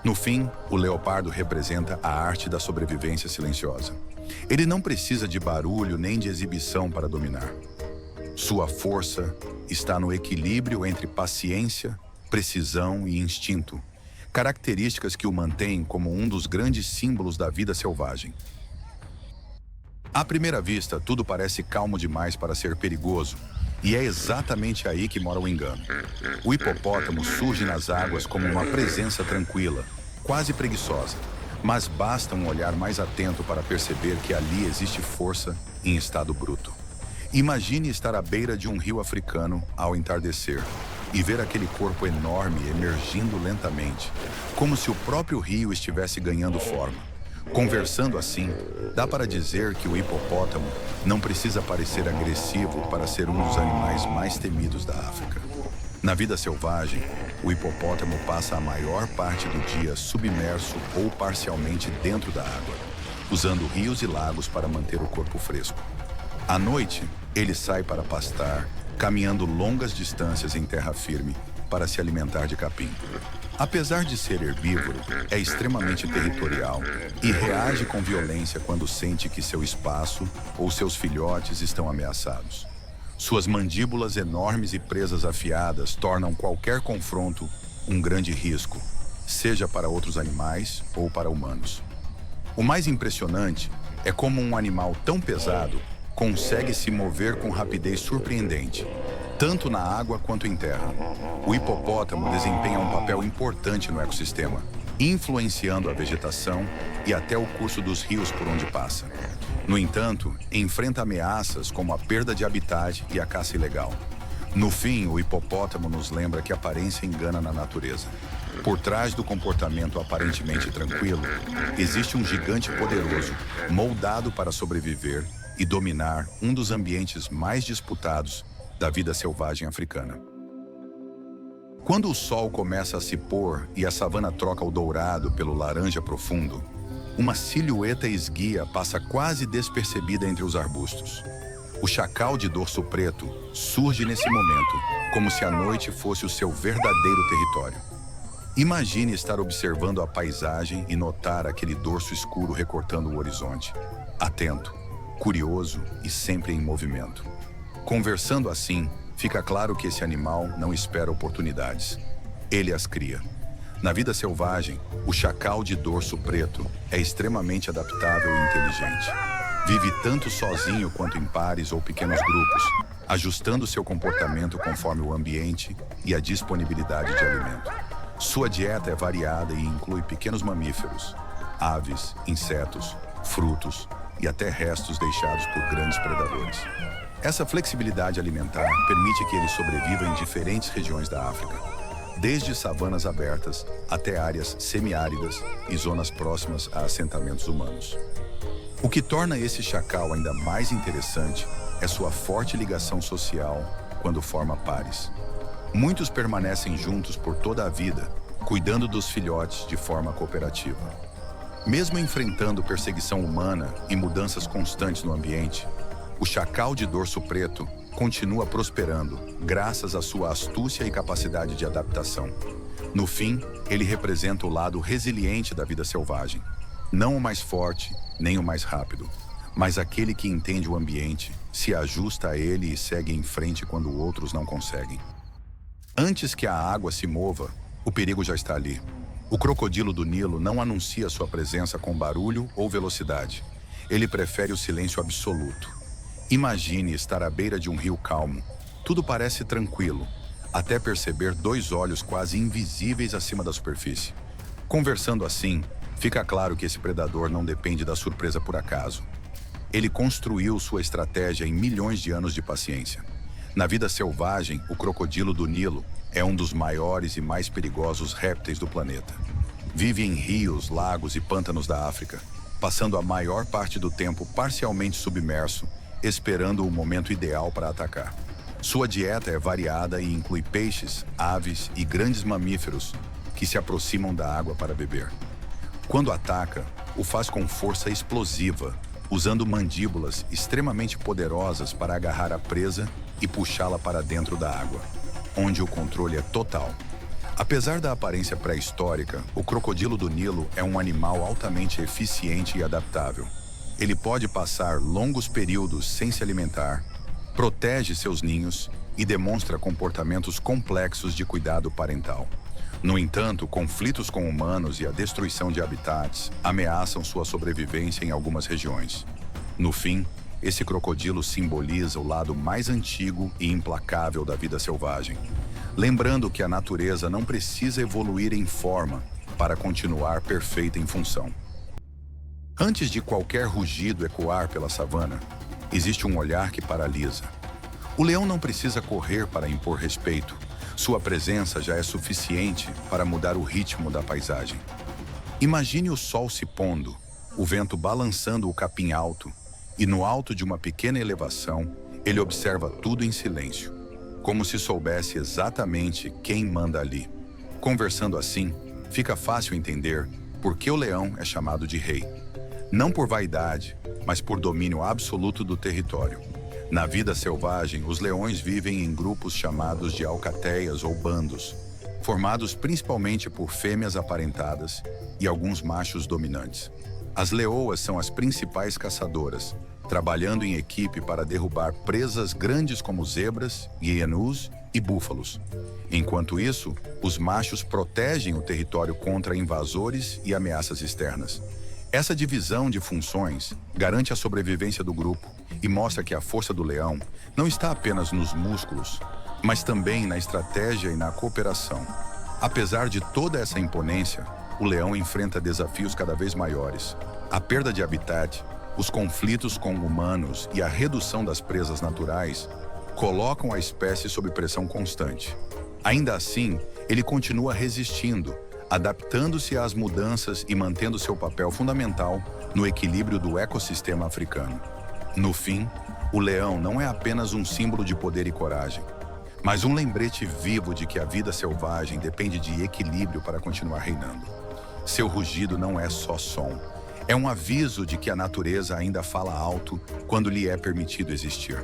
No fim, o leopardo representa a arte da sobrevivência silenciosa. Ele não precisa de barulho nem de exibição para dominar. Sua força está no equilíbrio entre paciência, precisão e instinto, características que o mantêm como um dos grandes símbolos da vida selvagem. À primeira vista, tudo parece calmo demais para ser perigoso, e é exatamente aí que mora o engano. O hipopótamo surge nas águas como uma presença tranquila, quase preguiçosa, mas basta um olhar mais atento para perceber que ali existe força em estado bruto. Imagine estar à beira de um rio africano ao entardecer e ver aquele corpo enorme emergindo lentamente, como se o próprio rio estivesse ganhando forma. Conversando assim, dá para dizer que o hipopótamo não precisa parecer agressivo para ser um dos animais mais temidos da África. Na vida selvagem, o hipopótamo passa a maior parte do dia submerso ou parcialmente dentro da água, usando rios e lagos para manter o corpo fresco. À noite, ele sai para pastar, caminhando longas distâncias em terra firme para se alimentar de capim. Apesar de ser herbívoro, é extremamente territorial e reage com violência quando sente que seu espaço ou seus filhotes estão ameaçados. Suas mandíbulas enormes e presas afiadas tornam qualquer confronto um grande risco, seja para outros animais ou para humanos. O mais impressionante é como um animal tão pesado consegue se mover com rapidez surpreendente, tanto na água quanto em terra. O hipopótamo desempenha um papel importante no ecossistema, influenciando a vegetação e até o curso dos rios por onde passa. No entanto, enfrenta ameaças como a perda de habitat e a caça ilegal. No fim, o hipopótamo nos lembra que a aparência engana na natureza. Por trás do comportamento aparentemente tranquilo, existe um gigante poderoso, moldado para sobreviver e dominar um dos ambientes mais disputados da vida selvagem africana. Quando o sol começa a se pôr e a savana troca o dourado pelo laranja profundo, uma silhueta esguia passa quase despercebida entre os arbustos. O chacal de dorso preto surge nesse momento, como se a noite fosse o seu verdadeiro território. Imagine estar observando a paisagem e notar aquele dorso escuro recortando o horizonte. Atento, curioso e sempre em movimento. Conversando assim, fica claro que esse animal não espera oportunidades. Ele as cria. Na vida selvagem, o chacal de dorso preto é extremamente adaptável e inteligente. Vive tanto sozinho quanto em pares ou pequenos grupos, ajustando seu comportamento conforme o ambiente e a disponibilidade de alimento. Sua dieta é variada e inclui pequenos mamíferos, aves, insetos, frutos e até restos deixados por grandes predadores. Essa flexibilidade alimentar permite que ele sobreviva em diferentes regiões da África, desde savanas abertas até áreas semiáridas e zonas próximas a assentamentos humanos. O que torna esse chacal ainda mais interessante é sua forte ligação social quando forma pares. Muitos permanecem juntos por toda a vida, cuidando dos filhotes de forma cooperativa. Mesmo enfrentando perseguição humana e mudanças constantes no ambiente, o chacal de dorso preto continua prosperando graças à sua astúcia e capacidade de adaptação. No fim, ele representa o lado resiliente da vida selvagem. Não o mais forte, nem o mais rápido, mas aquele que entende o ambiente, se ajusta a ele e segue em frente quando outros não conseguem. Antes que a água se mova, o perigo já está ali. O crocodilo do Nilo não anuncia sua presença com barulho ou velocidade. Ele prefere o silêncio absoluto. Imagine estar à beira de um rio calmo. Tudo parece tranquilo, até perceber dois olhos quase invisíveis acima da superfície. Conversando assim, fica claro que esse predador não depende da surpresa por acaso. Ele construiu sua estratégia em milhões de anos de paciência. Na vida selvagem, o crocodilo do Nilo é um dos maiores e mais perigosos répteis do planeta. Vive em rios, lagos e pântanos da África, passando a maior parte do tempo parcialmente submerso, esperando o momento ideal para atacar. Sua dieta é variada e inclui peixes, aves e grandes mamíferos que se aproximam da água para beber. Quando ataca, o faz com força explosiva, usando mandíbulas extremamente poderosas para agarrar a presa e puxá-la para dentro da água, onde o controle é total. Apesar da aparência pré-histórica, o crocodilo do Nilo é um animal altamente eficiente e adaptável. Ele pode passar longos períodos sem se alimentar, protege seus ninhos e demonstra comportamentos complexos de cuidado parental. No entanto, conflitos com humanos e a destruição de habitats ameaçam sua sobrevivência em algumas regiões. No fim, esse crocodilo simboliza o lado mais antigo e implacável da vida selvagem, lembrando que a natureza não precisa evoluir em forma para continuar perfeita em função. Antes de qualquer rugido ecoar pela savana, existe um olhar que paralisa. O leão não precisa correr para impor respeito. Sua presença já é suficiente para mudar o ritmo da paisagem. Imagine o sol se pondo, o vento balançando o capim alto, e no alto de uma pequena elevação, ele observa tudo em silêncio, como se soubesse exatamente quem manda ali. Conversando assim, fica fácil entender por que o leão é chamado de rei. Não por vaidade, mas por domínio absoluto do território. Na vida selvagem, os leões vivem em grupos chamados de alcateias ou bandos, formados principalmente por fêmeas aparentadas e alguns machos dominantes. As leoas são as principais caçadoras, trabalhando em equipe para derrubar presas grandes como zebras, guienus e búfalos. Enquanto isso, os machos protegem o território contra invasores e ameaças externas. Essa divisão de funções garante a sobrevivência do grupo e mostra que a força do leão não está apenas nos músculos, mas também na estratégia e na cooperação. Apesar de toda essa imponência, o leão enfrenta desafios cada vez maiores. A perda de habitat, os conflitos com humanos e a redução das presas naturais colocam a espécie sob pressão constante. Ainda assim, ele continua resistindo, adaptando-se às mudanças e mantendo seu papel fundamental no equilíbrio do ecossistema africano. No fim, o leão não é apenas um símbolo de poder e coragem, mas um lembrete vivo de que a vida selvagem depende de equilíbrio para continuar reinando. Seu rugido não é só som, é um aviso de que a natureza ainda fala alto quando lhe é permitido existir.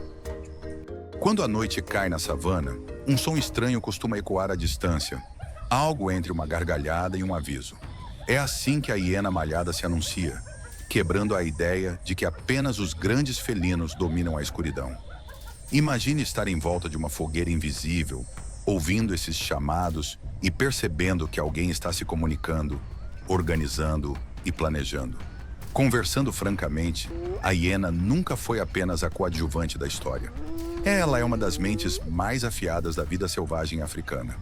Quando a noite cai na savana, um som estranho costuma ecoar à distância, algo entre uma gargalhada e um aviso. É assim que a hiena malhada se anuncia, quebrando a ideia de que apenas os grandes felinos dominam a escuridão. Imagine estar em volta de uma fogueira invisível, ouvindo esses chamados e percebendo que alguém está se comunicando, organizando e planejando. Conversando francamente, a hiena nunca foi apenas a coadjuvante da história. Ela é uma das mentes mais afiadas da vida selvagem africana.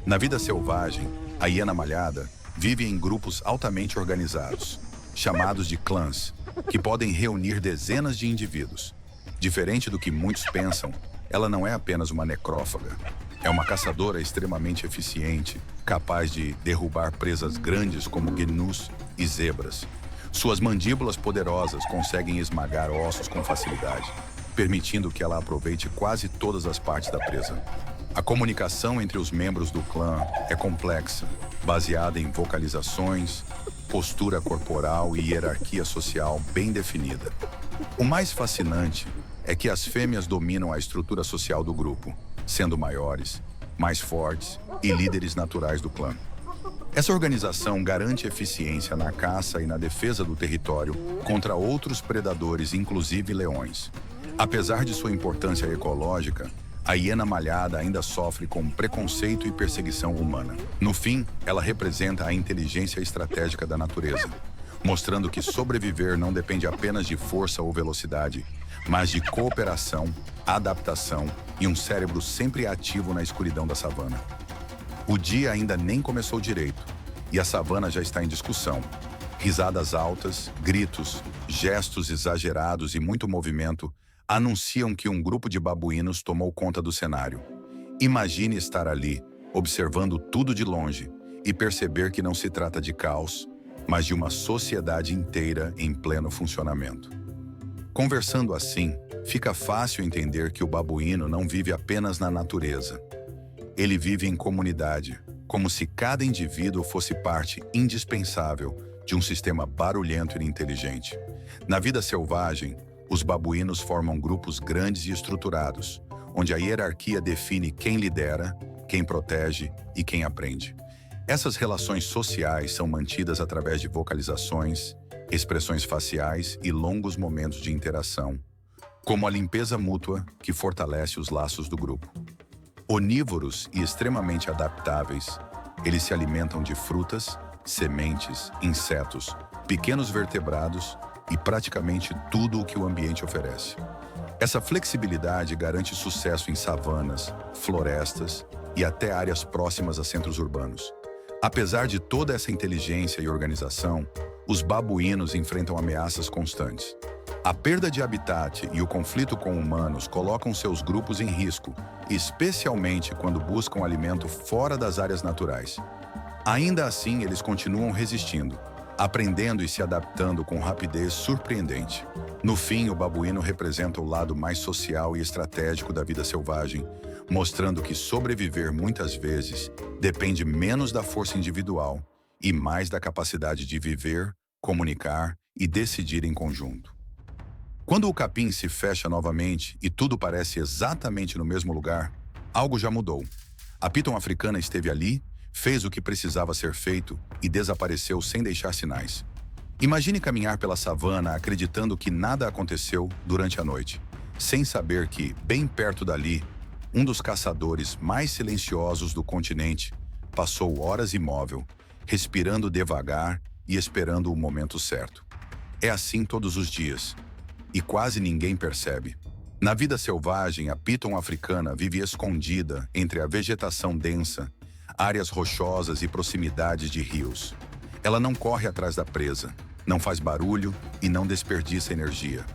Na vida selvagem, a hiena malhada vive em grupos altamente organizados, chamados de clãs, que podem reunir dezenas de indivíduos. Diferente do que muitos pensam, ela não é apenas uma necrófaga. É uma caçadora extremamente eficiente, capaz de derrubar presas grandes como gnus e zebras. Suas mandíbulas poderosas conseguem esmagar ossos com facilidade, permitindo que ela aproveite quase todas as partes da presa. A comunicação entre os membros do clã é complexa, baseada em vocalizações, postura corporal e hierarquia social bem definida. O mais fascinante é que as fêmeas dominam a estrutura social do grupo, sendo maiores, mais fortes e líderes naturais do clã. Essa organização garante eficiência na caça e na defesa do território contra outros predadores, inclusive leões. Apesar de sua importância ecológica, a hiena malhada ainda sofre com preconceito e perseguição humana. No fim, ela representa a inteligência estratégica da natureza, mostrando que sobreviver não depende apenas de força ou velocidade, mas de cooperação, adaptação e um cérebro sempre ativo na escuridão da savana. O dia ainda nem começou direito, e a savana já está em discussão. Risadas altas, gritos, gestos exagerados e muito movimento anunciam que um grupo de babuínos tomou conta do cenário. Imagine estar ali, observando tudo de longe, e perceber que não se trata de caos, mas de uma sociedade inteira em pleno funcionamento. Conversando assim, fica fácil entender que o babuíno não vive apenas na natureza. Ele vive em comunidade, como se cada indivíduo fosse parte indispensável de um sistema barulhento e inteligente. Na vida selvagem, os babuínos formam grupos grandes e estruturados, onde a hierarquia define quem lidera, quem protege e quem aprende. Essas relações sociais são mantidas através de vocalizações, expressões faciais e longos momentos de interação, como a limpeza mútua que fortalece os laços do grupo. Onívoros e extremamente adaptáveis, eles se alimentam de frutas, sementes, insetos, pequenos vertebrados e praticamente tudo o que o ambiente oferece. Essa flexibilidade garante sucesso em savanas, florestas e até áreas próximas a centros urbanos. Apesar de toda essa inteligência e organização, os babuínos enfrentam ameaças constantes. A perda de habitat e o conflito com humanos colocam seus grupos em risco, especialmente quando buscam alimento fora das áreas naturais. Ainda assim, eles continuam resistindo, aprendendo e se adaptando com rapidez surpreendente. No fim, o babuíno representa o lado mais social e estratégico da vida selvagem, mostrando que sobreviver muitas vezes depende menos da força individual e mais da capacidade de viver, comunicar e decidir em conjunto. Quando o capim se fecha novamente e tudo parece exatamente no mesmo lugar, algo já mudou. A piton africana esteve ali, fez o que precisava ser feito e desapareceu sem deixar sinais. Imagine caminhar pela savana acreditando que nada aconteceu durante a noite, sem saber que, bem perto dali, um dos caçadores mais silenciosos do continente passou horas imóvel, respirando devagar e esperando o momento certo. É assim todos os dias, e quase ninguém percebe. Na vida selvagem, a piton africana vive escondida entre a vegetação densa, áreas rochosas e proximidades de rios. Ela não corre atrás da presa, não faz barulho e não desperdiça energia.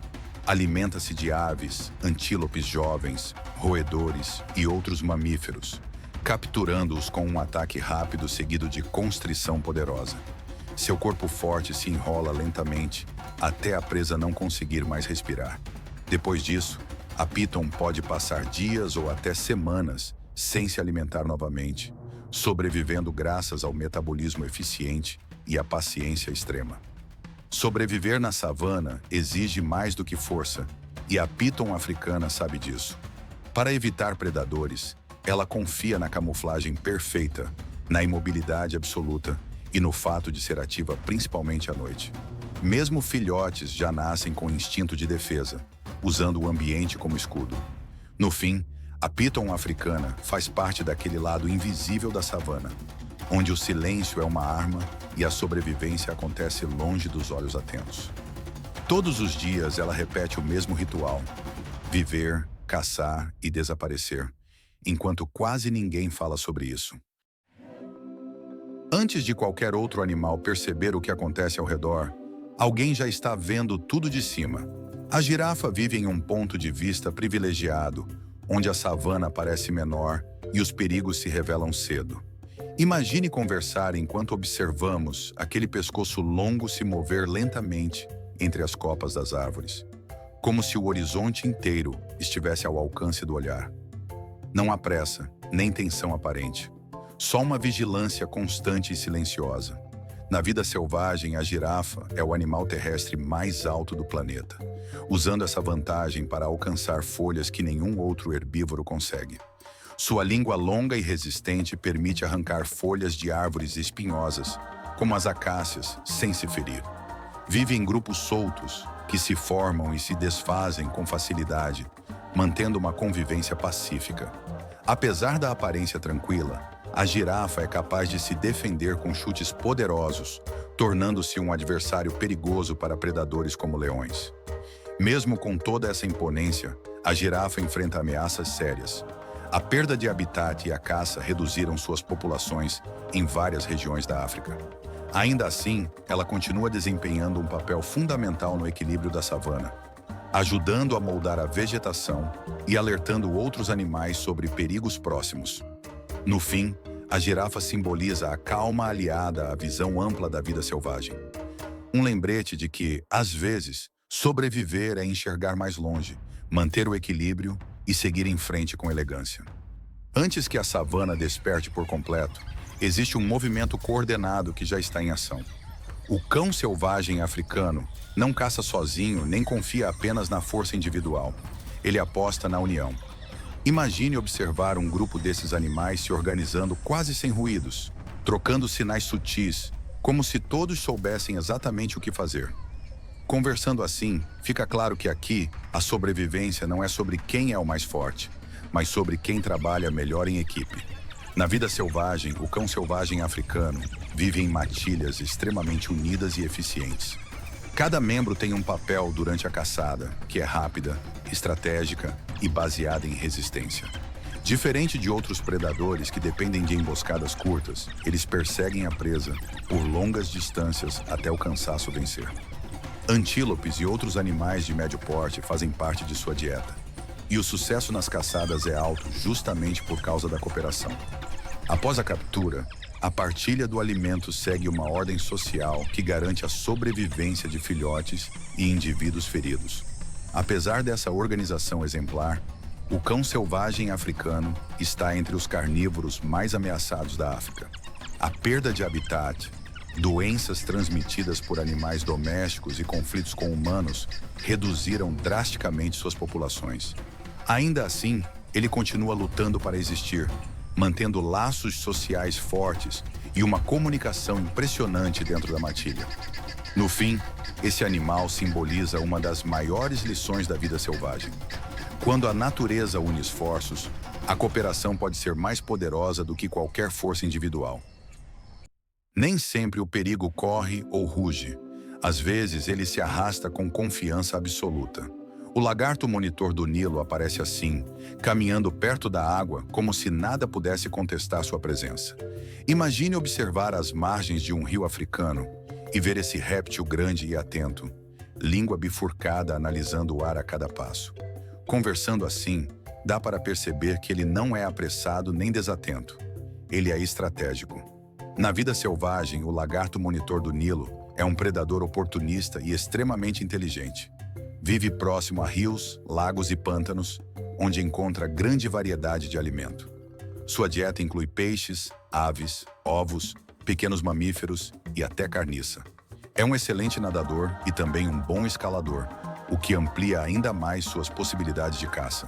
Alimenta-se de aves, antílopes jovens, roedores e outros mamíferos, capturando-os com um ataque rápido seguido de constrição poderosa. Seu corpo forte se enrola lentamente até a presa não conseguir mais respirar. Depois disso, a Piton pode passar dias ou até semanas sem se alimentar novamente, sobrevivendo graças ao metabolismo eficiente e à paciência extrema. Sobreviver na savana exige mais do que força, e a Piton africana sabe disso. Para evitar predadores, ela confia na camuflagem perfeita, na imobilidade absoluta e no fato de ser ativa principalmente à noite. Mesmo filhotes já nascem com instinto de defesa, usando o ambiente como escudo. No fim, a Piton africana faz parte daquele lado invisível da savana, onde o silêncio é uma arma e a sobrevivência acontece longe dos olhos atentos. Todos os dias ela repete o mesmo ritual: viver, caçar e desaparecer, enquanto quase ninguém fala sobre isso. Antes de qualquer outro animal perceber o que acontece ao redor, alguém já está vendo tudo de cima. A girafa vive em um ponto de vista privilegiado, onde a savana parece menor e os perigos se revelam cedo. Imagine conversar enquanto observamos aquele pescoço longo se mover lentamente entre as copas das árvores, como se o horizonte inteiro estivesse ao alcance do olhar. Não há pressa, nem tensão aparente, só uma vigilância constante e silenciosa. Na vida selvagem, a girafa é o animal terrestre mais alto do planeta, usando essa vantagem para alcançar folhas que nenhum outro herbívoro consegue. Sua língua longa e resistente permite arrancar folhas de árvores espinhosas, como as acácias, sem se ferir. Vive em grupos soltos, que se formam e se desfazem com facilidade, mantendo uma convivência pacífica. Apesar da aparência tranquila, a girafa é capaz de se defender com chutes poderosos, tornando-se um adversário perigoso para predadores como leões. Mesmo com toda essa imponência, a girafa enfrenta ameaças sérias. A perda de habitat e a caça reduziram suas populações em várias regiões da África. Ainda assim, ela continua desempenhando um papel fundamental no equilíbrio da savana, ajudando a moldar a vegetação e alertando outros animais sobre perigos próximos. No fim, a girafa simboliza a calma aliada à visão ampla da vida selvagem. Um lembrete de que, às vezes, sobreviver é enxergar mais longe, manter o equilíbrio e seguir em frente com elegância. Antes que a savana desperte por completo, existe um movimento coordenado que já está em ação. O cão selvagem africano não caça sozinho nem confia apenas na força individual. Ele aposta na união. Imagine observar um grupo desses animais se organizando quase sem ruídos, trocando sinais sutis, como se todos soubessem exatamente o que fazer. Conversando assim, fica claro que aqui, a sobrevivência não é sobre quem é o mais forte, mas sobre quem trabalha melhor em equipe. Na vida selvagem, o cão selvagem africano vive em matilhas extremamente unidas e eficientes. Cada membro tem um papel durante a caçada, que é rápida, estratégica e baseada em resistência. Diferente de outros predadores que dependem de emboscadas curtas, eles perseguem a presa por longas distâncias até o cansaço vencer. Antílopes e outros animais de médio porte fazem parte de sua dieta, e o sucesso nas caçadas é alto justamente por causa da cooperação. Após a captura, a partilha do alimento segue uma ordem social que garante a sobrevivência de filhotes e indivíduos feridos. Apesar dessa organização exemplar, o cão selvagem africano está entre os carnívoros mais ameaçados da África. A perda de habitat, doenças transmitidas por animais domésticos e conflitos com humanos reduziram drasticamente suas populações. Ainda assim, ele continua lutando para existir, mantendo laços sociais fortes e uma comunicação impressionante dentro da matilha. No fim, esse animal simboliza uma das maiores lições da vida selvagem. Quando a natureza une esforços, a cooperação pode ser mais poderosa do que qualquer força individual. Nem sempre o perigo corre ou ruge. Às vezes, ele se arrasta com confiança absoluta. O lagarto monitor do Nilo aparece assim, caminhando perto da água como se nada pudesse contestar sua presença. Imagine observar as margens de um rio africano e ver esse réptil grande e atento. língua bifurcada analisando o ar a cada passo. Conversando assim, dá para perceber que ele não é apressado nem desatento. Ele é estratégico. Na vida selvagem, o lagarto monitor do Nilo é um predador oportunista e extremamente inteligente. Vive próximo a rios, lagos e pântanos, onde encontra grande variedade de alimento. Sua dieta inclui peixes, aves, ovos, pequenos mamíferos e até carniça. É um excelente nadador e também um bom escalador, o que amplia ainda mais suas possibilidades de caça.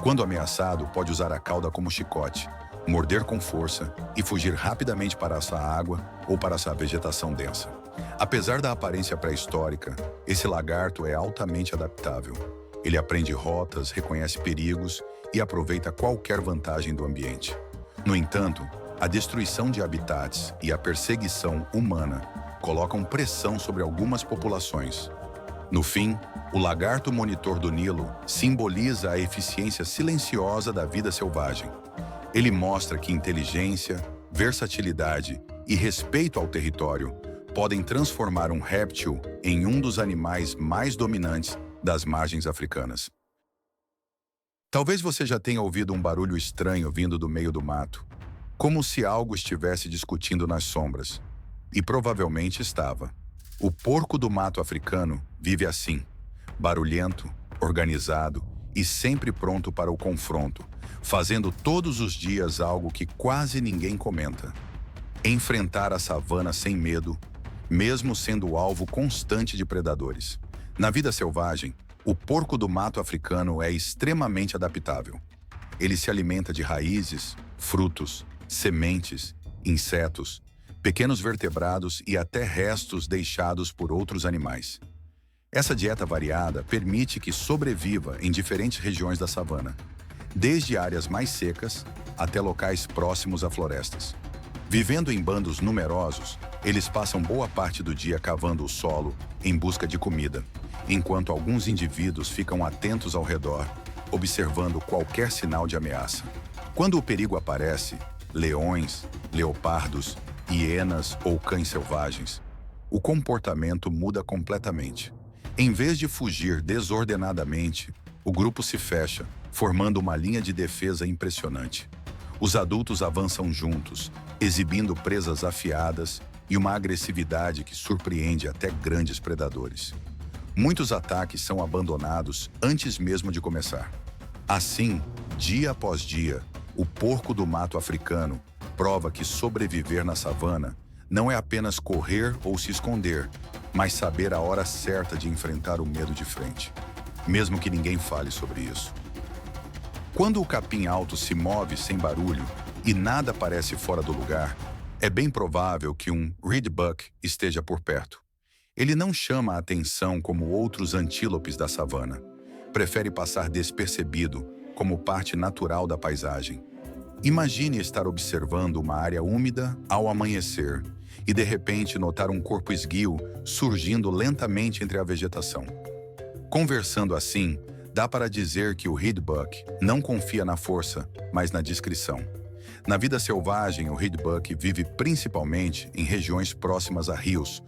Quando ameaçado, pode usar a cauda como chicote, morder com força e fugir rapidamente para essa água ou para essa vegetação densa. Apesar da aparência pré-histórica, esse lagarto é altamente adaptável. Ele aprende rotas, reconhece perigos e aproveita qualquer vantagem do ambiente. No entanto, a destruição de habitats e a perseguição humana colocam pressão sobre algumas populações. No fim, o lagarto monitor do Nilo simboliza a eficiência silenciosa da vida selvagem. Ele mostra que inteligência, versatilidade e respeito ao território podem transformar um réptil em um dos animais mais dominantes das margens africanas. Talvez você já tenha ouvido um barulho estranho vindo do meio do mato, como se algo estivesse discutindo nas sombras. E provavelmente estava. O porco do mato africano vive assim, barulhento, organizado e sempre pronto para o confronto, fazendo todos os dias algo que quase ninguém comenta. Enfrentar a savana sem medo, mesmo sendo alvo constante de predadores. Na vida selvagem, o porco do mato africano é extremamente adaptável. Ele se alimenta de raízes, frutos, sementes, insetos, pequenos vertebrados e até restos deixados por outros animais. Essa dieta variada permite que sobreviva em diferentes regiões da savana, desde áreas mais secas até locais próximos a florestas. Vivendo em bandos numerosos, eles passam boa parte do dia cavando o solo em busca de comida, enquanto alguns indivíduos ficam atentos ao redor, observando qualquer sinal de ameaça. Quando o perigo aparece, leões, leopardos, hienas ou cães selvagens, o comportamento muda completamente. Em vez de fugir desordenadamente, o grupo se fecha, formando uma linha de defesa impressionante. Os adultos avançam juntos, exibindo presas afiadas e uma agressividade que surpreende até grandes predadores. Muitos ataques são abandonados antes mesmo de começar. Assim, dia após dia, o porco do mato africano prova que sobreviver na savana não é apenas correr ou se esconder, mas saber a hora certa de enfrentar o medo de frente, mesmo que ninguém fale sobre isso. Quando o capim alto se move sem barulho e nada parece fora do lugar, é bem provável que um reedbuck esteja por perto. Ele não chama a atenção como outros antílopes da savana. Prefere passar despercebido, como parte natural da paisagem. Imagine estar observando uma área úmida ao amanhecer e, de repente, notar um corpo esguio surgindo lentamente entre a vegetação. Conversando assim, dá para dizer que o reedbuck não confia na força, mas na discrição. Na vida selvagem, o reedbuck vive principalmente em regiões próximas a rios,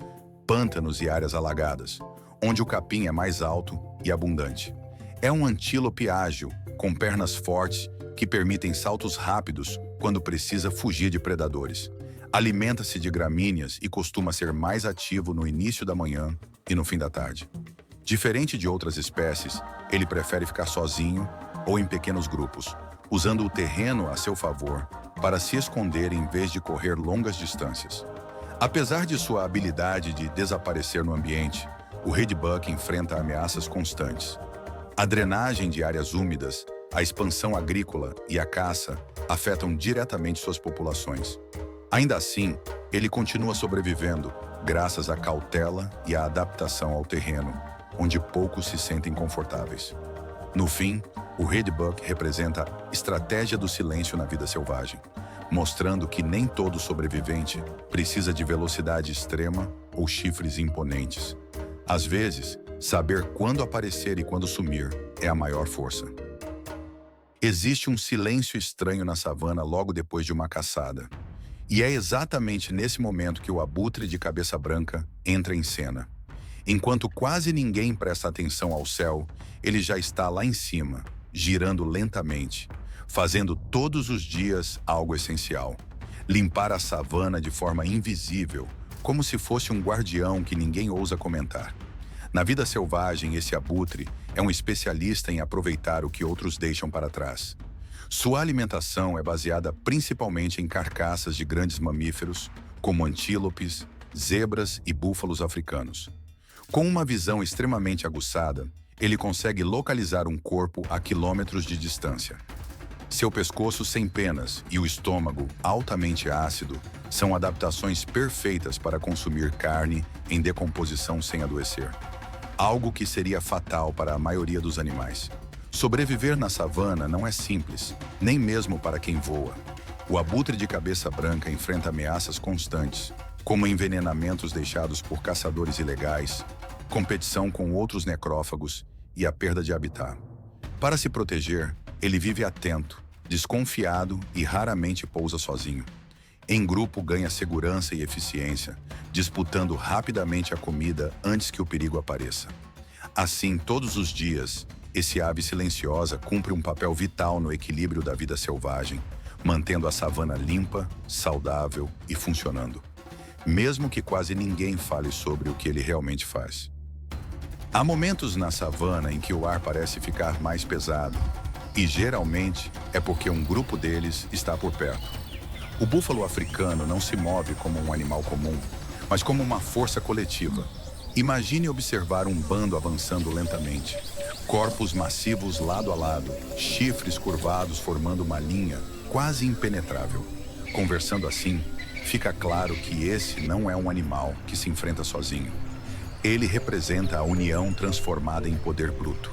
pântanos e áreas alagadas, onde o capim é mais alto e abundante. É um antílope ágil, com pernas fortes que permitem saltos rápidos quando precisa fugir de predadores. Alimenta-se de gramíneas e costuma ser mais ativo no início da manhã e no fim da tarde. Diferente de outras espécies, ele prefere ficar sozinho ou em pequenos grupos, usando o terreno a seu favor para se esconder em vez de correr longas distâncias. Apesar de sua habilidade de desaparecer no ambiente, o reedbuck enfrenta ameaças constantes. A drenagem de áreas úmidas, a expansão agrícola e a caça afetam diretamente suas populações. Ainda assim, ele continua sobrevivendo, graças à cautela e à adaptação ao terreno, onde poucos se sentem confortáveis. No fim, o reedbuck representa a estratégia do silêncio na vida selvagem, mostrando que nem todo sobrevivente precisa de velocidade extrema ou chifres imponentes. Às vezes, saber quando aparecer e quando sumir é a maior força. Existe um silêncio estranho na savana logo depois de uma caçada. E é exatamente nesse momento que o abutre de cabeça branca entra em cena. Enquanto quase ninguém presta atenção ao céu, ele já está lá em cima, girando lentamente, fazendo todos os dias algo essencial: limpar a savana de forma invisível, como se fosse um guardião que ninguém ousa comentar. Na vida selvagem, esse abutre é um especialista em aproveitar o que outros deixam para trás. Sua alimentação é baseada principalmente em carcaças de grandes mamíferos, como antílopes, zebras e búfalos africanos. Com uma visão extremamente aguçada, ele consegue localizar um corpo a quilômetros de distância. Seu pescoço sem penas e o estômago altamente ácido são adaptações perfeitas para consumir carne em decomposição sem adoecer. Algo que seria fatal para a maioria dos animais. Sobreviver na savana não é simples, nem mesmo para quem voa. O abutre de cabeça branca enfrenta ameaças constantes, como envenenamentos deixados por caçadores ilegais, competição com outros necrófagos e a perda de habitat. Para se proteger, ele vive atento, desconfiado e raramente pousa sozinho. Em grupo ganha segurança e eficiência, disputando rapidamente a comida antes que o perigo apareça. Assim, todos os dias, esse ave silenciosa cumpre um papel vital no equilíbrio da vida selvagem, mantendo a savana limpa, saudável e funcionando, mesmo que quase ninguém fale sobre o que ele realmente faz. Há momentos na savana em que o ar parece ficar mais pesado, e geralmente é porque um grupo deles está por perto. O búfalo africano não se move como um animal comum, mas como uma força coletiva. Imagine observar um bando avançando lentamente. Corpos massivos lado a lado, chifres curvados formando uma linha quase impenetrável. Conversando assim, fica claro que esse não é um animal que se enfrenta sozinho. Ele representa a união transformada em poder bruto.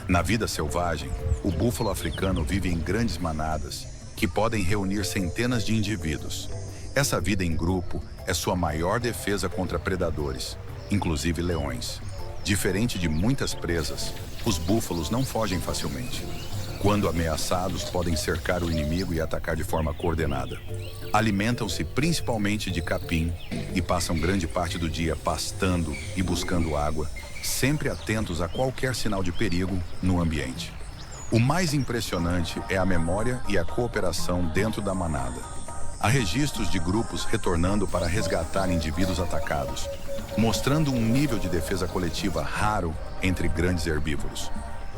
Na vida selvagem, o búfalo africano vive em grandes manadas que podem reunir centenas de indivíduos. Essa vida em grupo é sua maior defesa contra predadores, inclusive leões. Diferente de muitas presas, os búfalos não fogem facilmente. Quando ameaçados, podem cercar o inimigo e atacar de forma coordenada. Alimentam-se principalmente de capim e passam grande parte do dia pastando e buscando água, sempre atentos a qualquer sinal de perigo no ambiente. O mais impressionante é a memória e a cooperação dentro da manada. Há registros de grupos retornando para resgatar indivíduos atacados, mostrando um nível de defesa coletiva raro entre grandes herbívoros.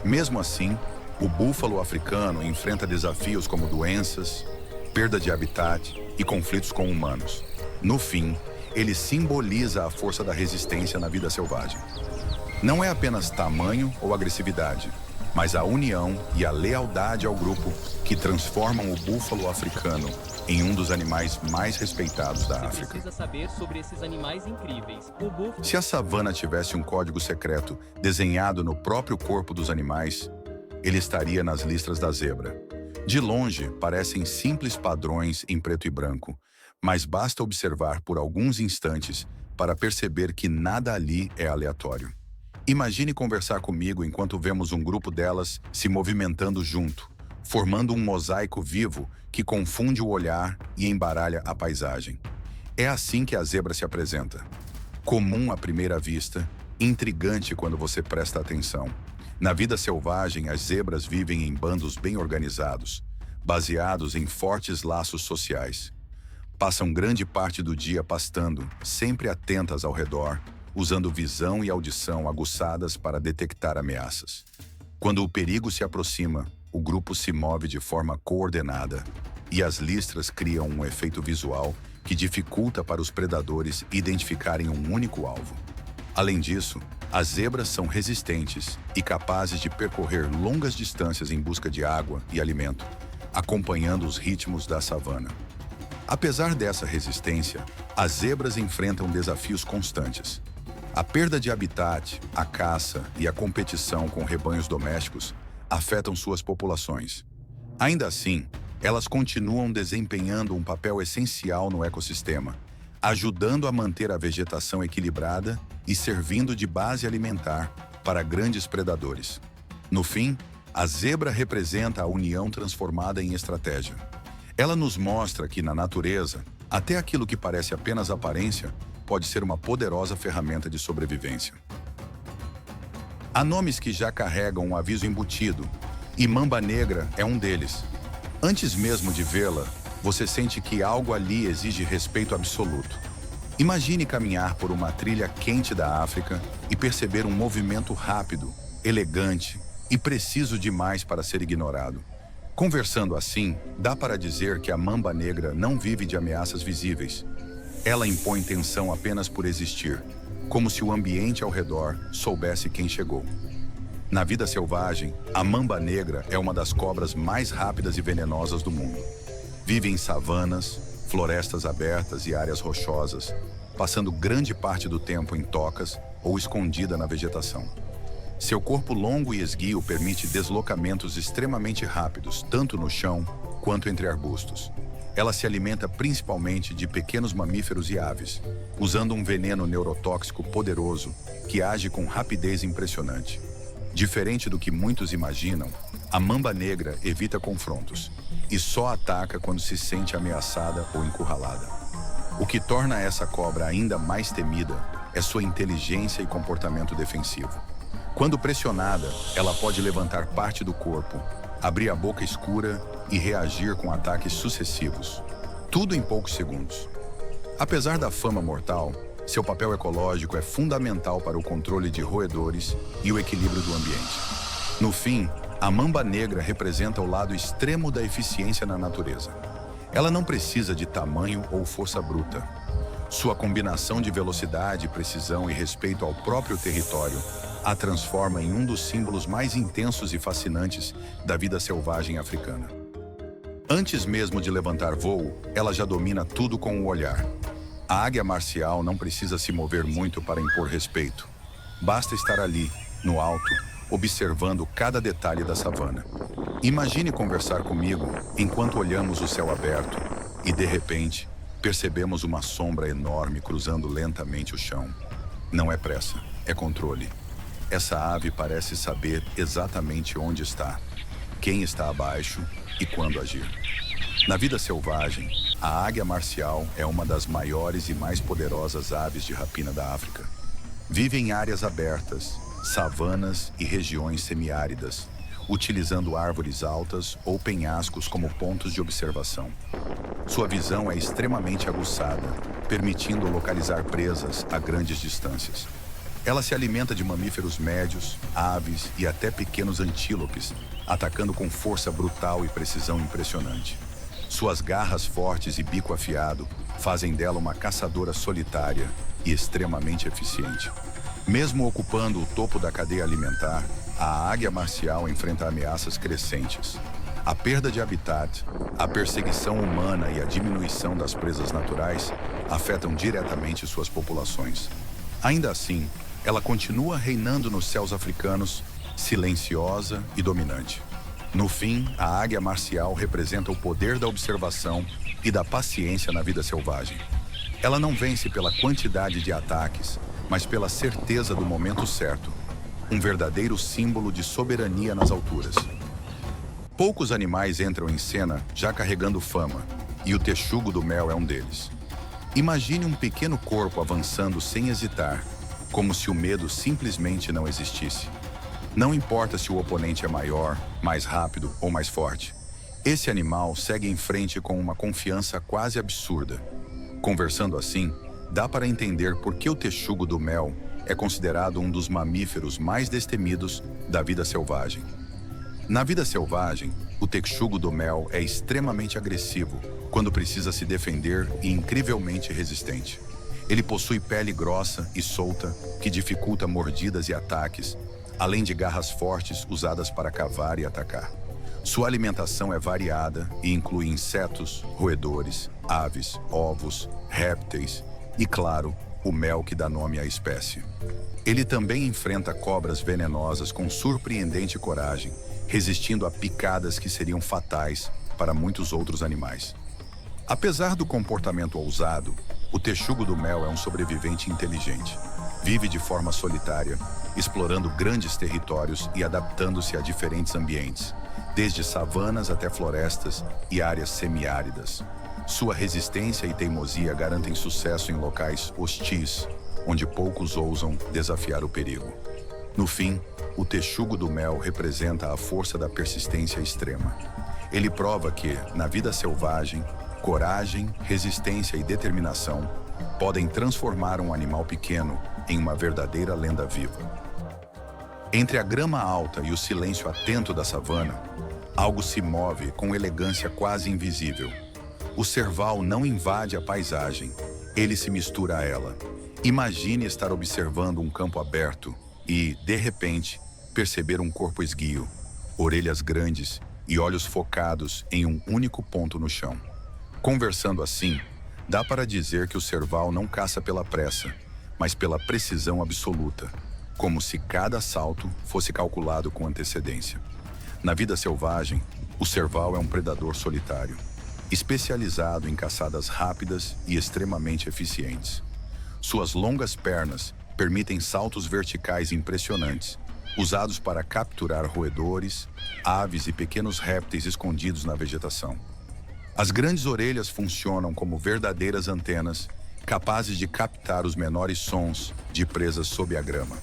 Mesmo assim, o búfalo africano enfrenta desafios como doenças, perda de habitat e conflitos com humanos. No fim, ele simboliza a força da resistência na vida selvagem. Não é apenas tamanho ou agressividade, mas a união e a lealdade ao grupo que transformam o búfalo africano em um dos animais mais respeitados da África. Precisa saber sobre esses animais incríveis. Se a savana tivesse um código secreto desenhado no próprio corpo dos animais, ele estaria nas listras da zebra. De longe, parecem simples padrões em preto e branco, mas basta observar por alguns instantes para perceber que nada ali é aleatório. Imagine conversar comigo enquanto vemos um grupo delas se movimentando junto, formando um mosaico vivo que confunde o olhar e embaralha a paisagem. É assim que a zebra se apresenta. Comum à primeira vista, intrigante quando você presta atenção. Na vida selvagem, as zebras vivem em bandos bem organizados, baseados em fortes laços sociais. Passam grande parte do dia pastando, sempre atentas ao redor, usando visão e audição aguçadas para detectar ameaças. Quando o perigo se aproxima, o grupo se move de forma coordenada e as listras criam um efeito visual que dificulta para os predadores identificarem um único alvo. Além disso, as zebras são resistentes e capazes de percorrer longas distâncias em busca de água e alimento, acompanhando os ritmos da savana. Apesar dessa resistência, as zebras enfrentam desafios constantes. A perda de habitat, a caça e a competição com rebanhos domésticos afetam suas populações. Ainda assim, elas continuam desempenhando um papel essencial no ecossistema, ajudando a manter a vegetação equilibrada e servindo de base alimentar para grandes predadores. No fim, a zebra representa a união transformada em estratégia. Ela nos mostra que, na natureza, até aquilo que parece apenas aparência pode ser uma poderosa ferramenta de sobrevivência. Há nomes que já carregam um aviso embutido, e mamba negra é um deles. Antes mesmo de vê-la, você sente que algo ali exige respeito absoluto. Imagine caminhar por uma trilha quente da África e perceber um movimento rápido, elegante e preciso demais para ser ignorado. Conversando assim, dá para dizer que a mamba negra não vive de ameaças visíveis. Ela impõe tensão apenas por existir, como se o ambiente ao redor soubesse quem chegou. Na vida selvagem, a mamba negra é uma das cobras mais rápidas e venenosas do mundo. Vive em savanas, florestas abertas e áreas rochosas, passando grande parte do tempo em tocas ou escondida na vegetação. Seu corpo longo e esguio permite deslocamentos extremamente rápidos, tanto no chão quanto entre arbustos. Ela se alimenta principalmente de pequenos mamíferos e aves, usando um veneno neurotóxico poderoso que age com rapidez impressionante. Diferente do que muitos imaginam, a mamba negra evita confrontos e só ataca quando se sente ameaçada ou encurralada. O que torna essa cobra ainda mais temida é sua inteligência e comportamento defensivo. Quando pressionada, ela pode levantar parte do corpo, abrir a boca escura e reagir com ataques sucessivos, tudo em poucos segundos. Apesar da fama mortal, seu papel ecológico é fundamental para o controle de roedores e o equilíbrio do ambiente. No fim, a mamba negra representa o lado extremo da eficiência na natureza. Ela não precisa de tamanho ou força bruta. Sua combinação de velocidade, precisão e respeito ao próprio território a transforma em um dos símbolos mais intensos e fascinantes da vida selvagem africana. Antes mesmo de levantar voo, ela já domina tudo com o olhar. A águia marcial não precisa se mover muito para impor respeito. Basta estar ali, no alto, observando cada detalhe da savana. Imagine conversar comigo enquanto olhamos o céu aberto e, de repente, percebemos uma sombra enorme cruzando lentamente o chão. Não é pressa, é controle. Essa ave parece saber exatamente onde está, quem está abaixo e quando agir. Na vida selvagem, a águia marcial é uma das maiores e mais poderosas aves de rapina da África. Vive em áreas abertas, savanas e regiões semiáridas, utilizando árvores altas ou penhascos como pontos de observação. Sua visão é extremamente aguçada, permitindo localizar presas a grandes distâncias. Ela se alimenta de mamíferos médios, aves e até pequenos antílopes, atacando com força brutal e precisão impressionante. Suas garras fortes e bico afiado fazem dela uma caçadora solitária e extremamente eficiente. Mesmo ocupando o topo da cadeia alimentar, a águia marcial enfrenta ameaças crescentes. A perda de habitat, a perseguição humana e a diminuição das presas naturais afetam diretamente suas populações. Ainda assim, ela continua reinando nos céus africanos, silenciosa e dominante. No fim, a águia marcial representa o poder da observação e da paciência na vida selvagem. Ela não vence pela quantidade de ataques, mas pela certeza do momento certo. Um verdadeiro símbolo de soberania nas alturas. Poucos animais entram em cena já carregando fama, e o texugo do mel é um deles. Imagine um pequeno corpo avançando sem hesitar, como se o medo simplesmente não existisse. Não importa se o oponente é maior, mais rápido ou mais forte. Esse animal segue em frente com uma confiança quase absurda. Conversando assim, dá para entender por que o texugo do mel é considerado um dos mamíferos mais destemidos da vida selvagem. Na vida selvagem, o texugo do mel é extremamente agressivo quando precisa se defender e incrivelmente resistente. Ele possui pele grossa e solta, que dificulta mordidas e ataques, além de garras fortes usadas para cavar e atacar. Sua alimentação é variada e inclui insetos, roedores, aves, ovos, répteis e, claro, o mel que dá nome à espécie. Ele também enfrenta cobras venenosas com surpreendente coragem, resistindo a picadas que seriam fatais para muitos outros animais. Apesar do comportamento ousado, o texugo do mel é um sobrevivente inteligente. Vive de forma solitária, explorando grandes territórios e adaptando-se a diferentes ambientes, desde savanas até florestas e áreas semiáridas. Sua resistência e teimosia garantem sucesso em locais hostis, onde poucos ousam desafiar o perigo. No fim, o texugo do mel representa a força da persistência extrema. Ele prova que, na vida selvagem, coragem, resistência e determinação podem transformar um animal pequeno em uma verdadeira lenda viva. Entre a grama alta e o silêncio atento da savana, algo se move com elegância quase invisível. O serval não invade a paisagem, ele se mistura a ela. Imagine estar observando um campo aberto e, de repente, perceber um corpo esguio, orelhas grandes e olhos focados em um único ponto no chão. Conversando assim, dá para dizer que o serval não caça pela pressa, mas pela precisão absoluta, como se cada salto fosse calculado com antecedência. Na vida selvagem, o serval é um predador solitário, especializado em caçadas rápidas e extremamente eficientes. Suas longas pernas permitem saltos verticais impressionantes, usados para capturar roedores, aves e pequenos répteis escondidos na vegetação. As grandes orelhas funcionam como verdadeiras antenas, capazes de captar os menores sons de presas sob a grama.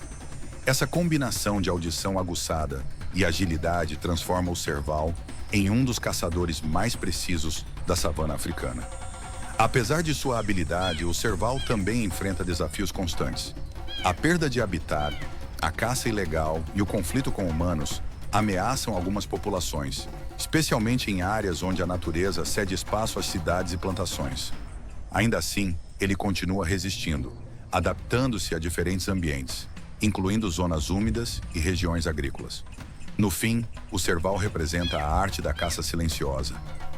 Essa combinação de audição aguçada e agilidade transforma o serval em um dos caçadores mais precisos da savana africana. Apesar de sua habilidade, o serval também enfrenta desafios constantes. A perda de habitat, a caça ilegal e o conflito com humanos ameaçam algumas populações, especialmente em áreas onde a natureza cede espaço às cidades e plantações. Ainda assim, ele continua resistindo, adaptando-se a diferentes ambientes, incluindo zonas úmidas e regiões agrícolas. No fim, o serval representa a arte da caça silenciosa,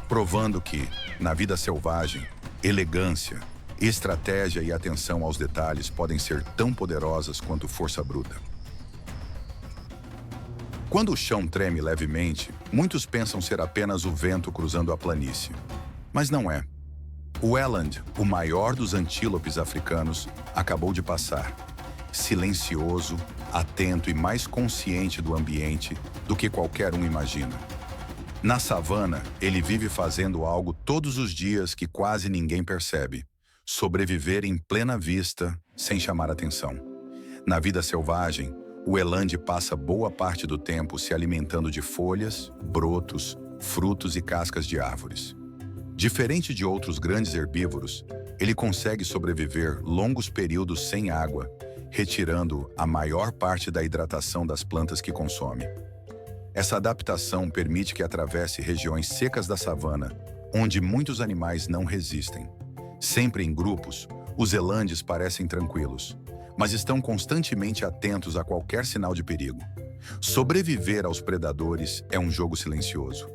provando que, na vida selvagem, elegância, estratégia e atenção aos detalhes podem ser tão poderosas quanto força bruta. Quando o chão treme levemente, muitos pensam ser apenas o vento cruzando a planície. Mas não é. O eland, o maior dos antílopes africanos, acabou de passar. Silencioso, atento e mais consciente do ambiente do que qualquer um imagina. Na savana, ele vive fazendo algo todos os dias que quase ninguém percebe: sobreviver em plena vista, sem chamar atenção. Na vida selvagem, o eland passa boa parte do tempo se alimentando de folhas, brotos, frutos e cascas de árvores. Diferente de outros grandes herbívoros, ele consegue sobreviver longos períodos sem água, retirando a maior parte da hidratação das plantas que consome. Essa adaptação permite que atravesse regiões secas da savana, onde muitos animais não resistem. Sempre em grupos, os elandes parecem tranquilos, mas estão constantemente atentos a qualquer sinal de perigo. Sobreviver aos predadores é um jogo silencioso.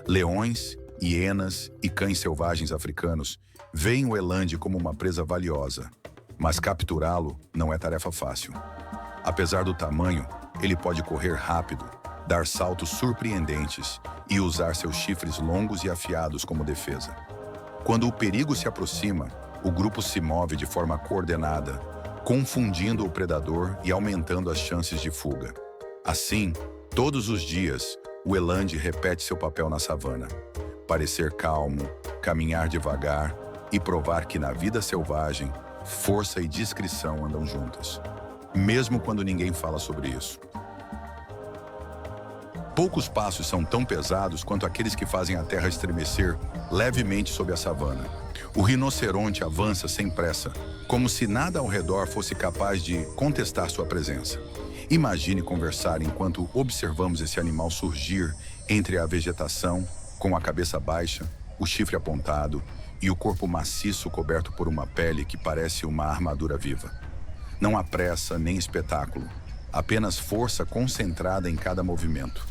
Leões, hienas e cães selvagens africanos veem o elande como uma presa valiosa, mas capturá-lo não é tarefa fácil. Apesar do tamanho, ele pode correr rápido, dar saltos surpreendentes e usar seus chifres longos e afiados como defesa. Quando o perigo se aproxima, o grupo se move de forma coordenada, confundindo o predador e aumentando as chances de fuga. Assim, todos os dias, o elande repete seu papel na savana: parecer calmo, caminhar devagar e provar que na vida selvagem, força e discrição andam juntas, mesmo quando ninguém fala sobre isso. Poucos passos são tão pesados quanto aqueles que fazem a terra estremecer levemente sob a savana. O rinoceronte avança sem pressa, como se nada ao redor fosse capaz de contestar sua presença. Imagine conversar enquanto observamos esse animal surgir entre a vegetação, com a cabeça baixa, o chifre apontado e o corpo maciço coberto por uma pele que parece uma armadura viva. Não há pressa nem espetáculo, apenas força concentrada em cada movimento.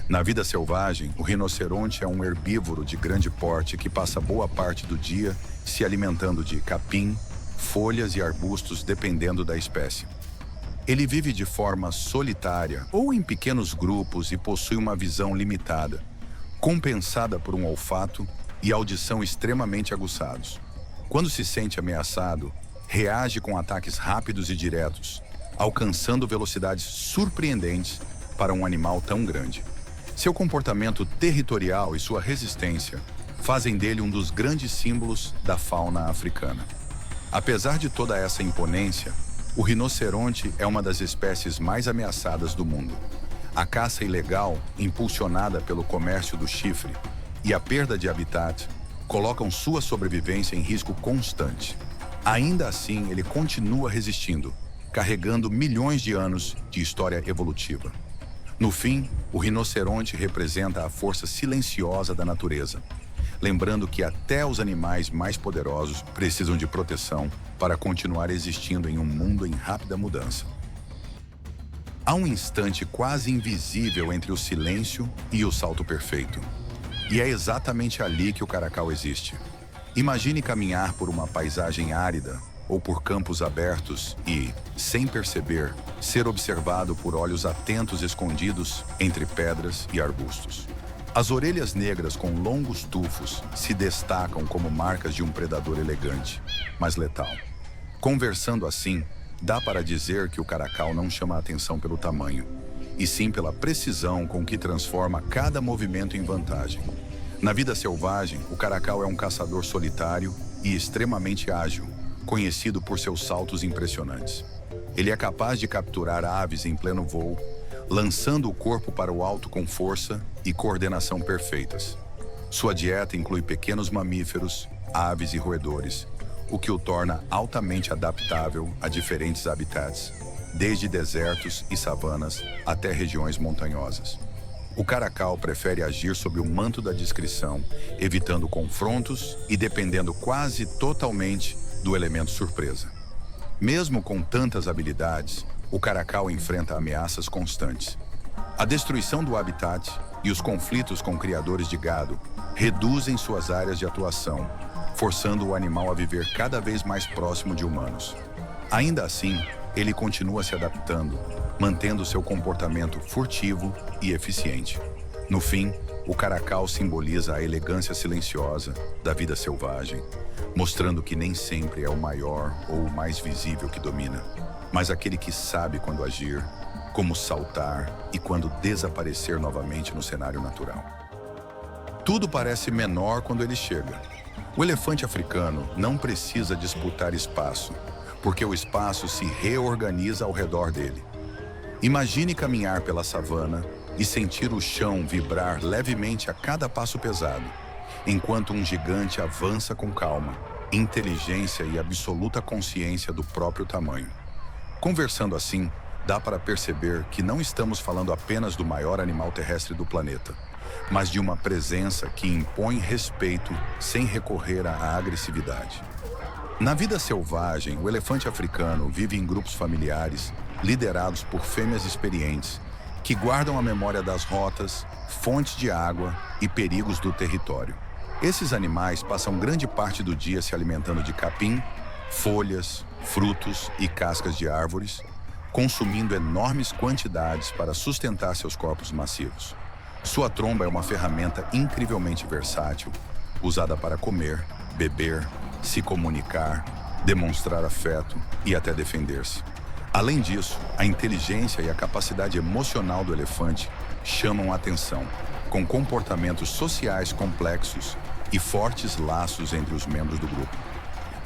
Na vida selvagem, o rinoceronte é um herbívoro de grande porte que passa boa parte do dia se alimentando de capim, folhas e arbustos, dependendo da espécie. Ele vive de forma solitária ou em pequenos grupos e possui uma visão limitada, compensada por um olfato e audição extremamente aguçados. Quando se sente ameaçado, reage com ataques rápidos e diretos, alcançando velocidades surpreendentes para um animal tão grande. Seu comportamento territorial e sua resistência fazem dele um dos grandes símbolos da fauna africana. Apesar de toda essa imponência, o rinoceronte é uma das espécies mais ameaçadas do mundo. A caça ilegal, impulsionada pelo comércio do chifre, e a perda de habitat colocam sua sobrevivência em risco constante. Ainda assim, ele continua resistindo, carregando milhões de anos de história evolutiva. No fim, o rinoceronte representa a força silenciosa da natureza, lembrando que até os animais mais poderosos precisam de proteção para continuar existindo em um mundo em rápida mudança. Há um instante quase invisível entre o silêncio e o salto perfeito. E é exatamente ali que o caracal existe. Imagine caminhar por uma paisagem árida ou por campos abertos e, sem perceber, ser observado por olhos atentos escondidos entre pedras e arbustos. As orelhas negras com longos tufos se destacam como marcas de um predador elegante, mas letal. Conversando assim, dá para dizer que o caracal não chama a atenção pelo tamanho, e sim pela precisão com que transforma cada movimento em vantagem. Na vida selvagem, o caracal é um caçador solitário e extremamente ágil, conhecido por seus saltos impressionantes. Ele é capaz de capturar aves em pleno voo, lançando o corpo para o alto com força e coordenação perfeitas. Sua dieta inclui pequenos mamíferos, aves e roedores, o que o torna altamente adaptável a diferentes habitats, desde desertos e savanas até regiões montanhosas. O caracal prefere agir sob o manto da discrição, evitando confrontos e dependendo quase totalmente do elemento surpresa. Mesmo com tantas habilidades, o caracal enfrenta ameaças constantes. A destruição do habitat e os conflitos com criadores de gado reduzem suas áreas de atuação, forçando o animal a viver cada vez mais próximo de humanos. Ainda assim, ele continua se adaptando, mantendo seu comportamento furtivo e eficiente. No fim, o caracal simboliza a elegância silenciosa da vida selvagem, mostrando que nem sempre é o maior ou o mais visível que domina, mas aquele que sabe quando agir, como saltar e quando desaparecer novamente no cenário natural. Tudo parece menor quando ele chega. O elefante africano não precisa disputar espaço, porque o espaço se reorganiza ao redor dele. Imagine caminhar pela savana e sentir o chão vibrar levemente a cada passo pesado, enquanto um gigante avança com calma, inteligência e absoluta consciência do próprio tamanho. Conversando assim, dá para perceber que não estamos falando apenas do maior animal terrestre do planeta, mas de uma presença que impõe respeito sem recorrer à agressividade. Na vida selvagem, o elefante africano vive em grupos familiares, liderados por fêmeas experientes, que guardam a memória das rotas, fontes de água e perigos do território. Esses animais passam grande parte do dia se alimentando de capim, folhas, frutos e cascas de árvores, consumindo enormes quantidades para sustentar seus corpos massivos. Sua tromba é uma ferramenta incrivelmente versátil, usada para comer, beber, se comunicar, demonstrar afeto e até defender-se. Além disso, a inteligência e a capacidade emocional do elefante chamam a atenção, com comportamentos sociais complexos e fortes laços entre os membros do grupo.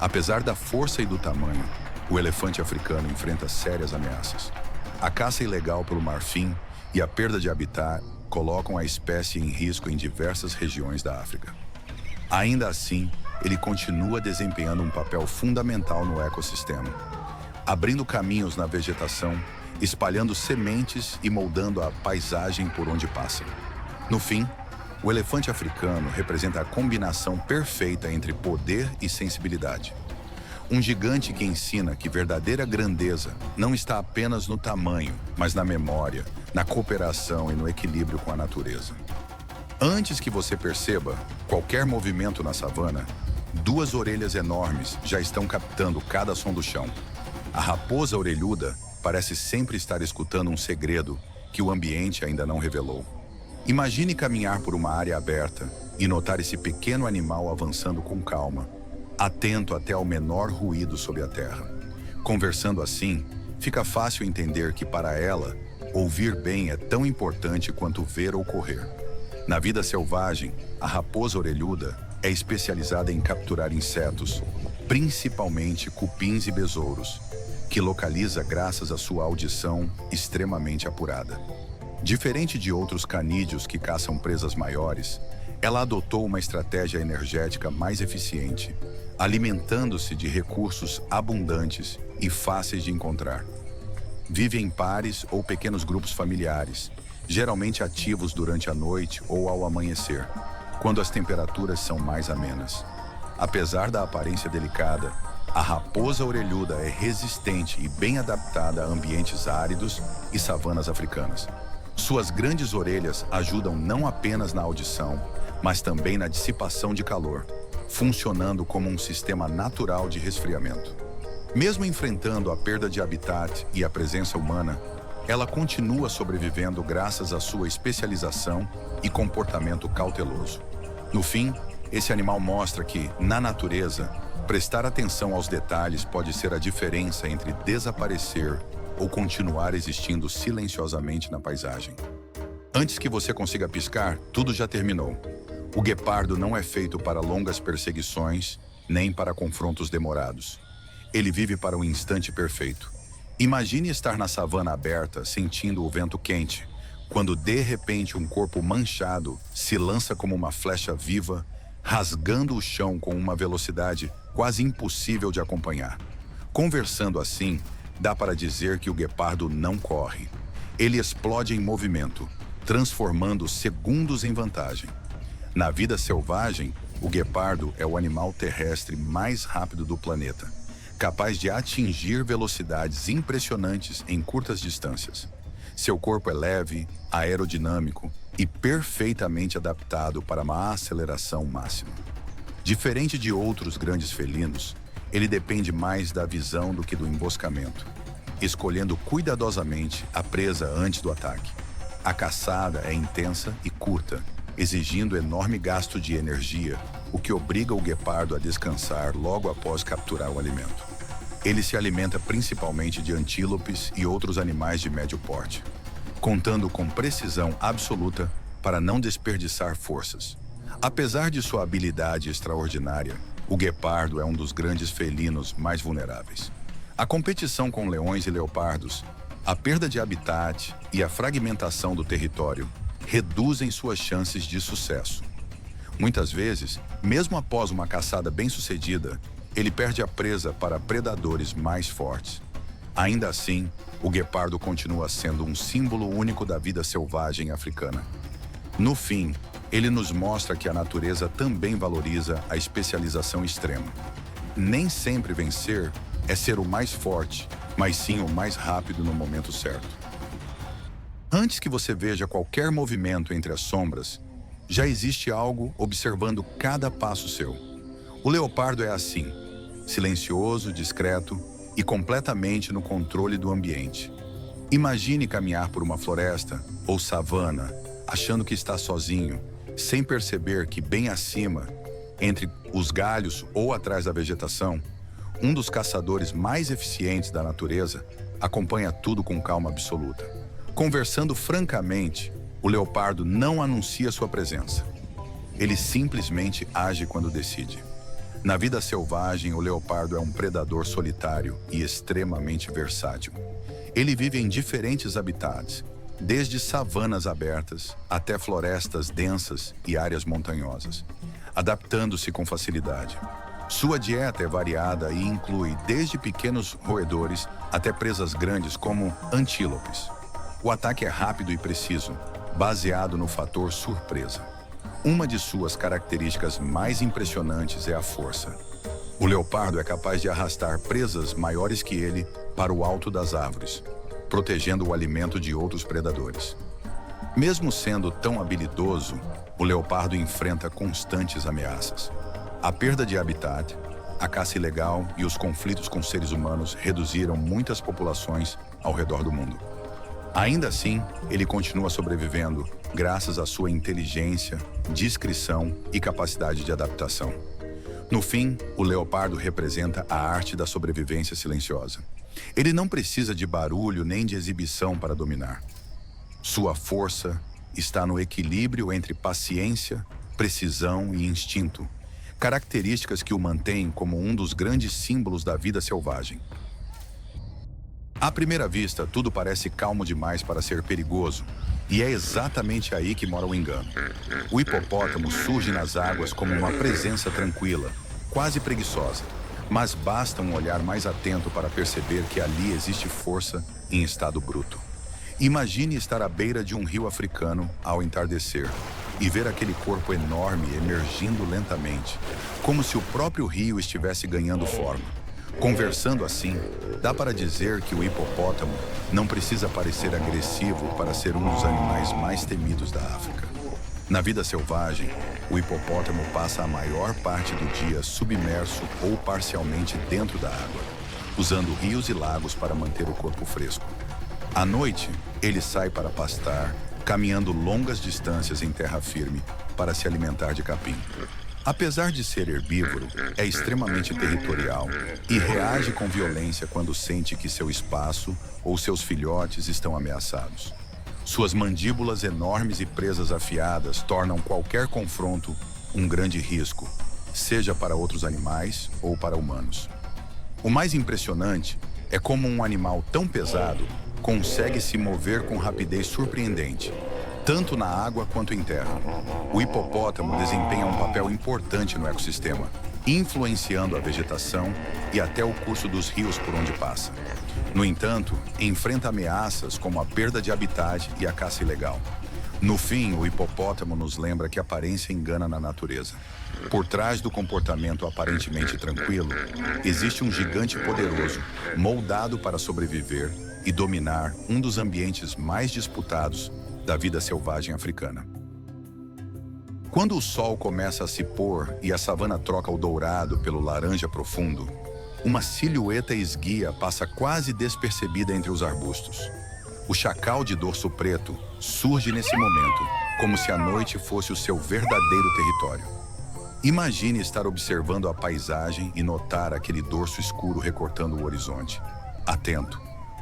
Apesar da força e do tamanho, o elefante africano enfrenta sérias ameaças. A caça ilegal pelo marfim e a perda de habitat colocam a espécie em risco em diversas regiões da África. Ainda assim, ele continua desempenhando um papel fundamental no ecossistema, abrindo caminhos na vegetação, espalhando sementes e moldando a paisagem por onde passa. No fim, o elefante africano representa a combinação perfeita entre poder e sensibilidade. Um gigante que ensina que verdadeira grandeza não está apenas no tamanho, mas na memória, na cooperação e no equilíbrio com a natureza. Antes que você perceba qualquer movimento na savana, duas orelhas enormes já estão captando cada som do chão. A raposa orelhuda parece sempre estar escutando um segredo que o ambiente ainda não revelou. Imagine caminhar por uma área aberta e notar esse pequeno animal avançando com calma, atento até ao menor ruído sob a terra. Conversando assim, fica fácil entender que para ela, Ouvir bem é tão importante quanto ver ou correr. Na vida selvagem, a raposa orelhuda é especializada em capturar insetos, principalmente cupins e besouros, que localiza graças à sua audição extremamente apurada. Diferente de outros canídeos que caçam presas maiores, ela adotou uma estratégia energética mais eficiente, alimentando-se de recursos abundantes e fáceis de encontrar. Vive em pares ou pequenos grupos familiares, geralmente ativos durante a noite ou ao amanhecer, quando as temperaturas são mais amenas. Apesar da aparência delicada, a raposa orelhuda é resistente e bem adaptada a ambientes áridos e savanas africanas. Suas grandes orelhas ajudam não apenas na audição, mas também na dissipação de calor, funcionando como um sistema natural de resfriamento. Mesmo enfrentando a perda de habitat e a presença humana, ela continua sobrevivendo graças à sua especialização e comportamento cauteloso. No fim, esse animal mostra que, na natureza, prestar atenção aos detalhes pode ser a diferença entre desaparecer ou continuar existindo silenciosamente na paisagem. Antes que você consiga piscar, tudo já terminou. O guepardo não é feito para longas perseguições, nem para confrontos demorados. Ele vive para o instante perfeito. Imagine estar na savana aberta, sentindo o vento quente, quando de repente um corpo manchado se lança como uma flecha viva, rasgando o chão com uma velocidade quase impossível de acompanhar. Conversando assim, dá para dizer que o guepardo não corre. Ele explode em movimento, transformando segundos em vantagem. Na vida selvagem, o guepardo é o animal terrestre mais rápido do planeta, capaz de atingir velocidades impressionantes em curtas distâncias. Seu corpo é leve, aerodinâmico e perfeitamente adaptado para uma aceleração máxima. Diferente de outros grandes felinos, ele depende mais da visão do que do emboscamento, escolhendo cuidadosamente a presa antes do ataque. A caçada é intensa e curta, exigindo enorme gasto de energia, o que obriga o guepardo a descansar logo após capturar o alimento. Ele se alimenta principalmente de antílopes e outros animais de médio porte, contando com precisão absoluta para não desperdiçar forças. Apesar de sua habilidade extraordinária, o guepardo é um dos grandes felinos mais vulneráveis. A competição com leões e leopardos, a perda de habitat e a fragmentação do território reduzem suas chances de sucesso. Muitas vezes, mesmo após uma caçada bem-sucedida, ele perde a presa para predadores mais fortes. Ainda assim, o guepardo continua sendo um símbolo único da vida selvagem africana. No fim, ele nos mostra que a natureza também valoriza a especialização extrema. Nem sempre vencer é ser o mais forte, mas sim o mais rápido no momento certo. Antes que você veja qualquer movimento entre as sombras, já existe algo observando cada passo seu. O leopardo é assim, silencioso, discreto e completamente no controle do ambiente. Imagine caminhar por uma floresta ou savana, achando que está sozinho, sem perceber que bem acima, entre os galhos ou atrás da vegetação, um dos caçadores mais eficientes da natureza acompanha tudo com calma absoluta. Conversando francamente, o leopardo não anuncia sua presença. Ele simplesmente age quando decide. Na vida selvagem, o leopardo é um predador solitário e extremamente versátil. Ele vive em diferentes habitats, desde savanas abertas até florestas densas e áreas montanhosas, adaptando-se com facilidade. Sua dieta é variada e inclui desde pequenos roedores até presas grandes como antílopes. O ataque é rápido e preciso, baseado no fator surpresa. Uma de suas características mais impressionantes é a força. O leopardo é capaz de arrastar presas maiores que ele para o alto das árvores, protegendo o alimento de outros predadores. Mesmo sendo tão habilidoso, o leopardo enfrenta constantes ameaças. A perda de habitat, a caça ilegal e os conflitos com seres humanos reduziram muitas populações ao redor do mundo. Ainda assim, ele continua sobrevivendo graças à sua inteligência, discrição e capacidade de adaptação. No fim, o leopardo representa a arte da sobrevivência silenciosa. Ele não precisa de barulho nem de exibição para dominar. Sua força está no equilíbrio entre paciência, precisão e instinto, características que o mantêm como um dos grandes símbolos da vida selvagem. À primeira vista, tudo parece calmo demais para ser perigoso, e é exatamente aí que mora o engano. O hipopótamo surge nas águas como uma presença tranquila, quase preguiçosa, mas basta um olhar mais atento para perceber que ali existe força em estado bruto. Imagine estar à beira de um rio africano ao entardecer e ver aquele corpo enorme emergindo lentamente, como se o próprio rio estivesse ganhando forma. Conversando assim, dá para dizer que o hipopótamo não precisa parecer agressivo para ser um dos animais mais temidos da África. Na vida selvagem, o hipopótamo passa a maior parte do dia submerso ou parcialmente dentro da água, usando rios e lagos para manter o corpo fresco. À noite, ele sai para pastar, caminhando longas distâncias em terra firme para se alimentar de capim. Apesar de ser herbívoro, é extremamente territorial e reage com violência quando sente que seu espaço ou seus filhotes estão ameaçados. Suas mandíbulas enormes e presas afiadas tornam qualquer confronto um grande risco, seja para outros animais ou para humanos. O mais impressionante é como um animal tão pesado consegue se mover com rapidez surpreendente, tanto na água quanto em terra. O hipopótamo desempenha um papel importante no ecossistema, influenciando a vegetação e até o curso dos rios por onde passa. No entanto, enfrenta ameaças como a perda de habitat e a caça ilegal. No fim, o hipopótamo nos lembra que a aparência engana na natureza. Por trás do comportamento aparentemente tranquilo, existe um gigante poderoso, moldado para sobreviver e dominar um dos ambientes mais disputados da vida selvagem africana. Quando o sol começa a se pôr e a savana troca o dourado pelo laranja profundo, uma silhueta esguia passa quase despercebida entre os arbustos. O chacal de dorso preto surge nesse momento, como se a noite fosse o seu verdadeiro território. Imagine estar observando a paisagem e notar aquele dorso escuro recortando o horizonte, atento,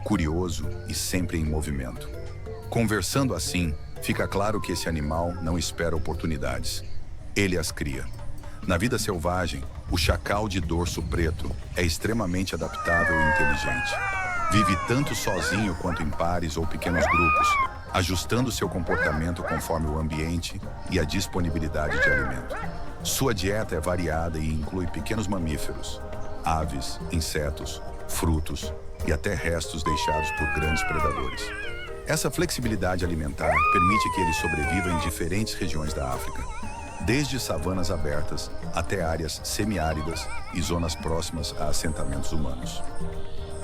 curioso e sempre em movimento. Conversando assim, fica claro que esse animal não espera oportunidades. Ele as cria. Na vida selvagem, o chacal de dorso preto é extremamente adaptável e inteligente. Vive tanto sozinho quanto em pares ou pequenos grupos, ajustando seu comportamento conforme o ambiente e a disponibilidade de alimento. Sua dieta é variada e inclui pequenos mamíferos, aves, insetos, frutos e até restos deixados por grandes predadores. Essa flexibilidade alimentar permite que ele sobreviva em diferentes regiões da África, desde savanas abertas até áreas semiáridas e zonas próximas a assentamentos humanos.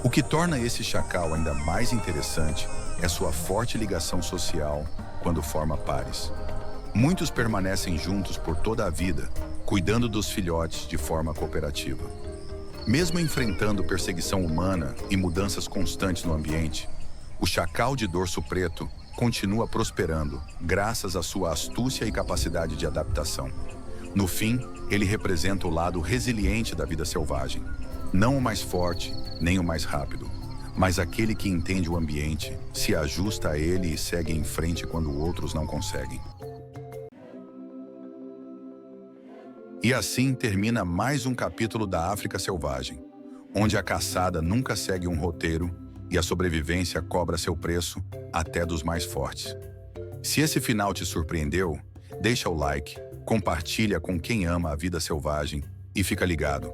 O que torna esse chacal ainda mais interessante é sua forte ligação social quando forma pares. Muitos permanecem juntos por toda a vida, cuidando dos filhotes de forma cooperativa. Mesmo enfrentando perseguição humana e mudanças constantes no ambiente, o chacal de dorso preto continua prosperando graças à sua astúcia e capacidade de adaptação. No fim, ele representa o lado resiliente da vida selvagem. Não o mais forte, nem o mais rápido, mas aquele que entende o ambiente, se ajusta a ele e segue em frente quando outros não conseguem. E assim termina mais um capítulo da África Selvagem, onde a caçada nunca segue um roteiro e a sobrevivência cobra seu preço até dos mais fortes. Se esse final te surpreendeu, deixa o like, compartilha com quem ama a vida selvagem e fica ligado,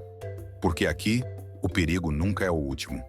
porque aqui o perigo nunca é o último.